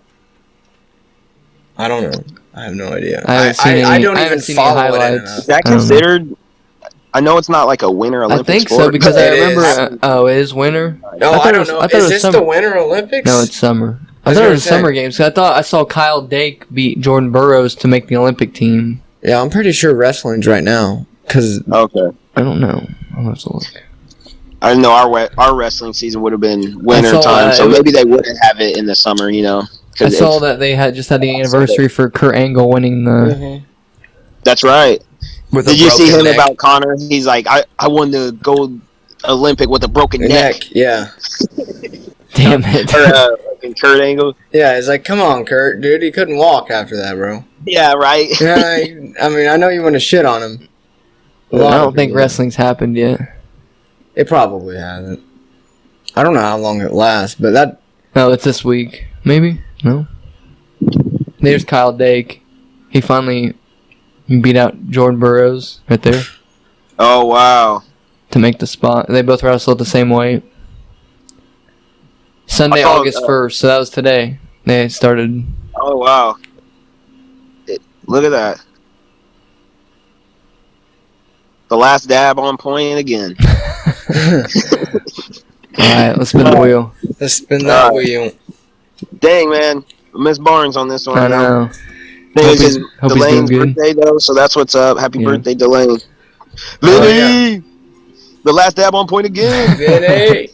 I don't know. I have no idea. I don't even follow it enough. Is that considered? I know it's not like a winter Olympic I think sport, so, because I remember... it is winter? No, I don't know. Is this the Winter Olympics? No, it's summer. I thought it was summer games. I thought I saw Kyle Dake beat Jordan Burroughs to make the Olympic team. Yeah, I'm pretty sure wrestling's right now. Okay. I don't know. I'll have to look. I know our wrestling season would have been winter time, so maybe they wouldn't have it in the summer, you know. I saw that they had the anniversary for Kurt Angle winning the... Mm-hmm. That's right. Did you see him about Connor? He's like, I won the gold Olympic with a broken neck. Yeah. Damn it. Or Kurt Angle. Yeah, it's like, come on, Kurt, dude. He couldn't walk after that, bro. Yeah, right. Yeah, I mean, I know you want to shit on him. I don't think wrestling's happened yet. It probably hasn't. I don't know how long it lasts, but that... No, it's this week. Maybe? No? There's Kyle Dake. He finally beat out Jordan Burroughs right there. Oh, wow. To make the spot. They both wrestled the same weight. Sunday, August 1st, so that was today. They started... Oh, wow. Look at that. The last dab on point again. Alright, let's spin the wheel. Let's spin that wheel. Dang, man. I miss Barnes on this one. I know. It was Delane's birthday, though, so that's what's up. Happy birthday, Delane. Vinny! The last dab on point again. Vinny!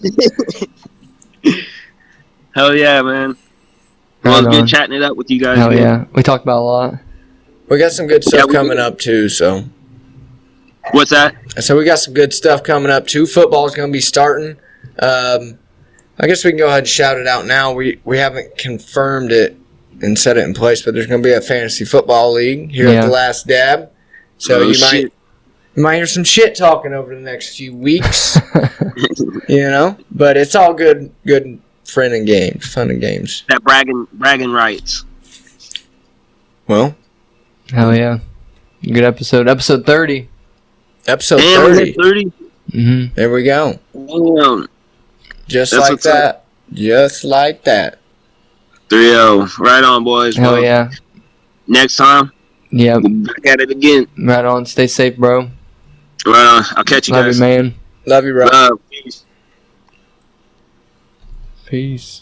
Hell yeah, man. Well, it's good chatting it up with you guys. Hell yeah. We talked about a lot. We got some good stuff coming up, too, so... What's that? So we got some good stuff coming up, too. Football's going to be starting. I guess we can go ahead and shout it out now. We haven't confirmed it and set it in place, but there's going to be a fantasy football league here at the Last Dab. So you might hear some shit talking over the next few weeks, you know. But it's all good fun and games. That bragging rights. Well, hell yeah, good episode. Episode 30. Episode 30. 30. Mm-hmm. There we go. Damn. Just like that. Just like that. 3-0. Right on, boys. Hell yeah. Next time. Yeah. We'll be back at it again. Right on. Stay safe, bro. Right on. I'll catch you guys. Love you, man. Love you, bro. Peace. Peace.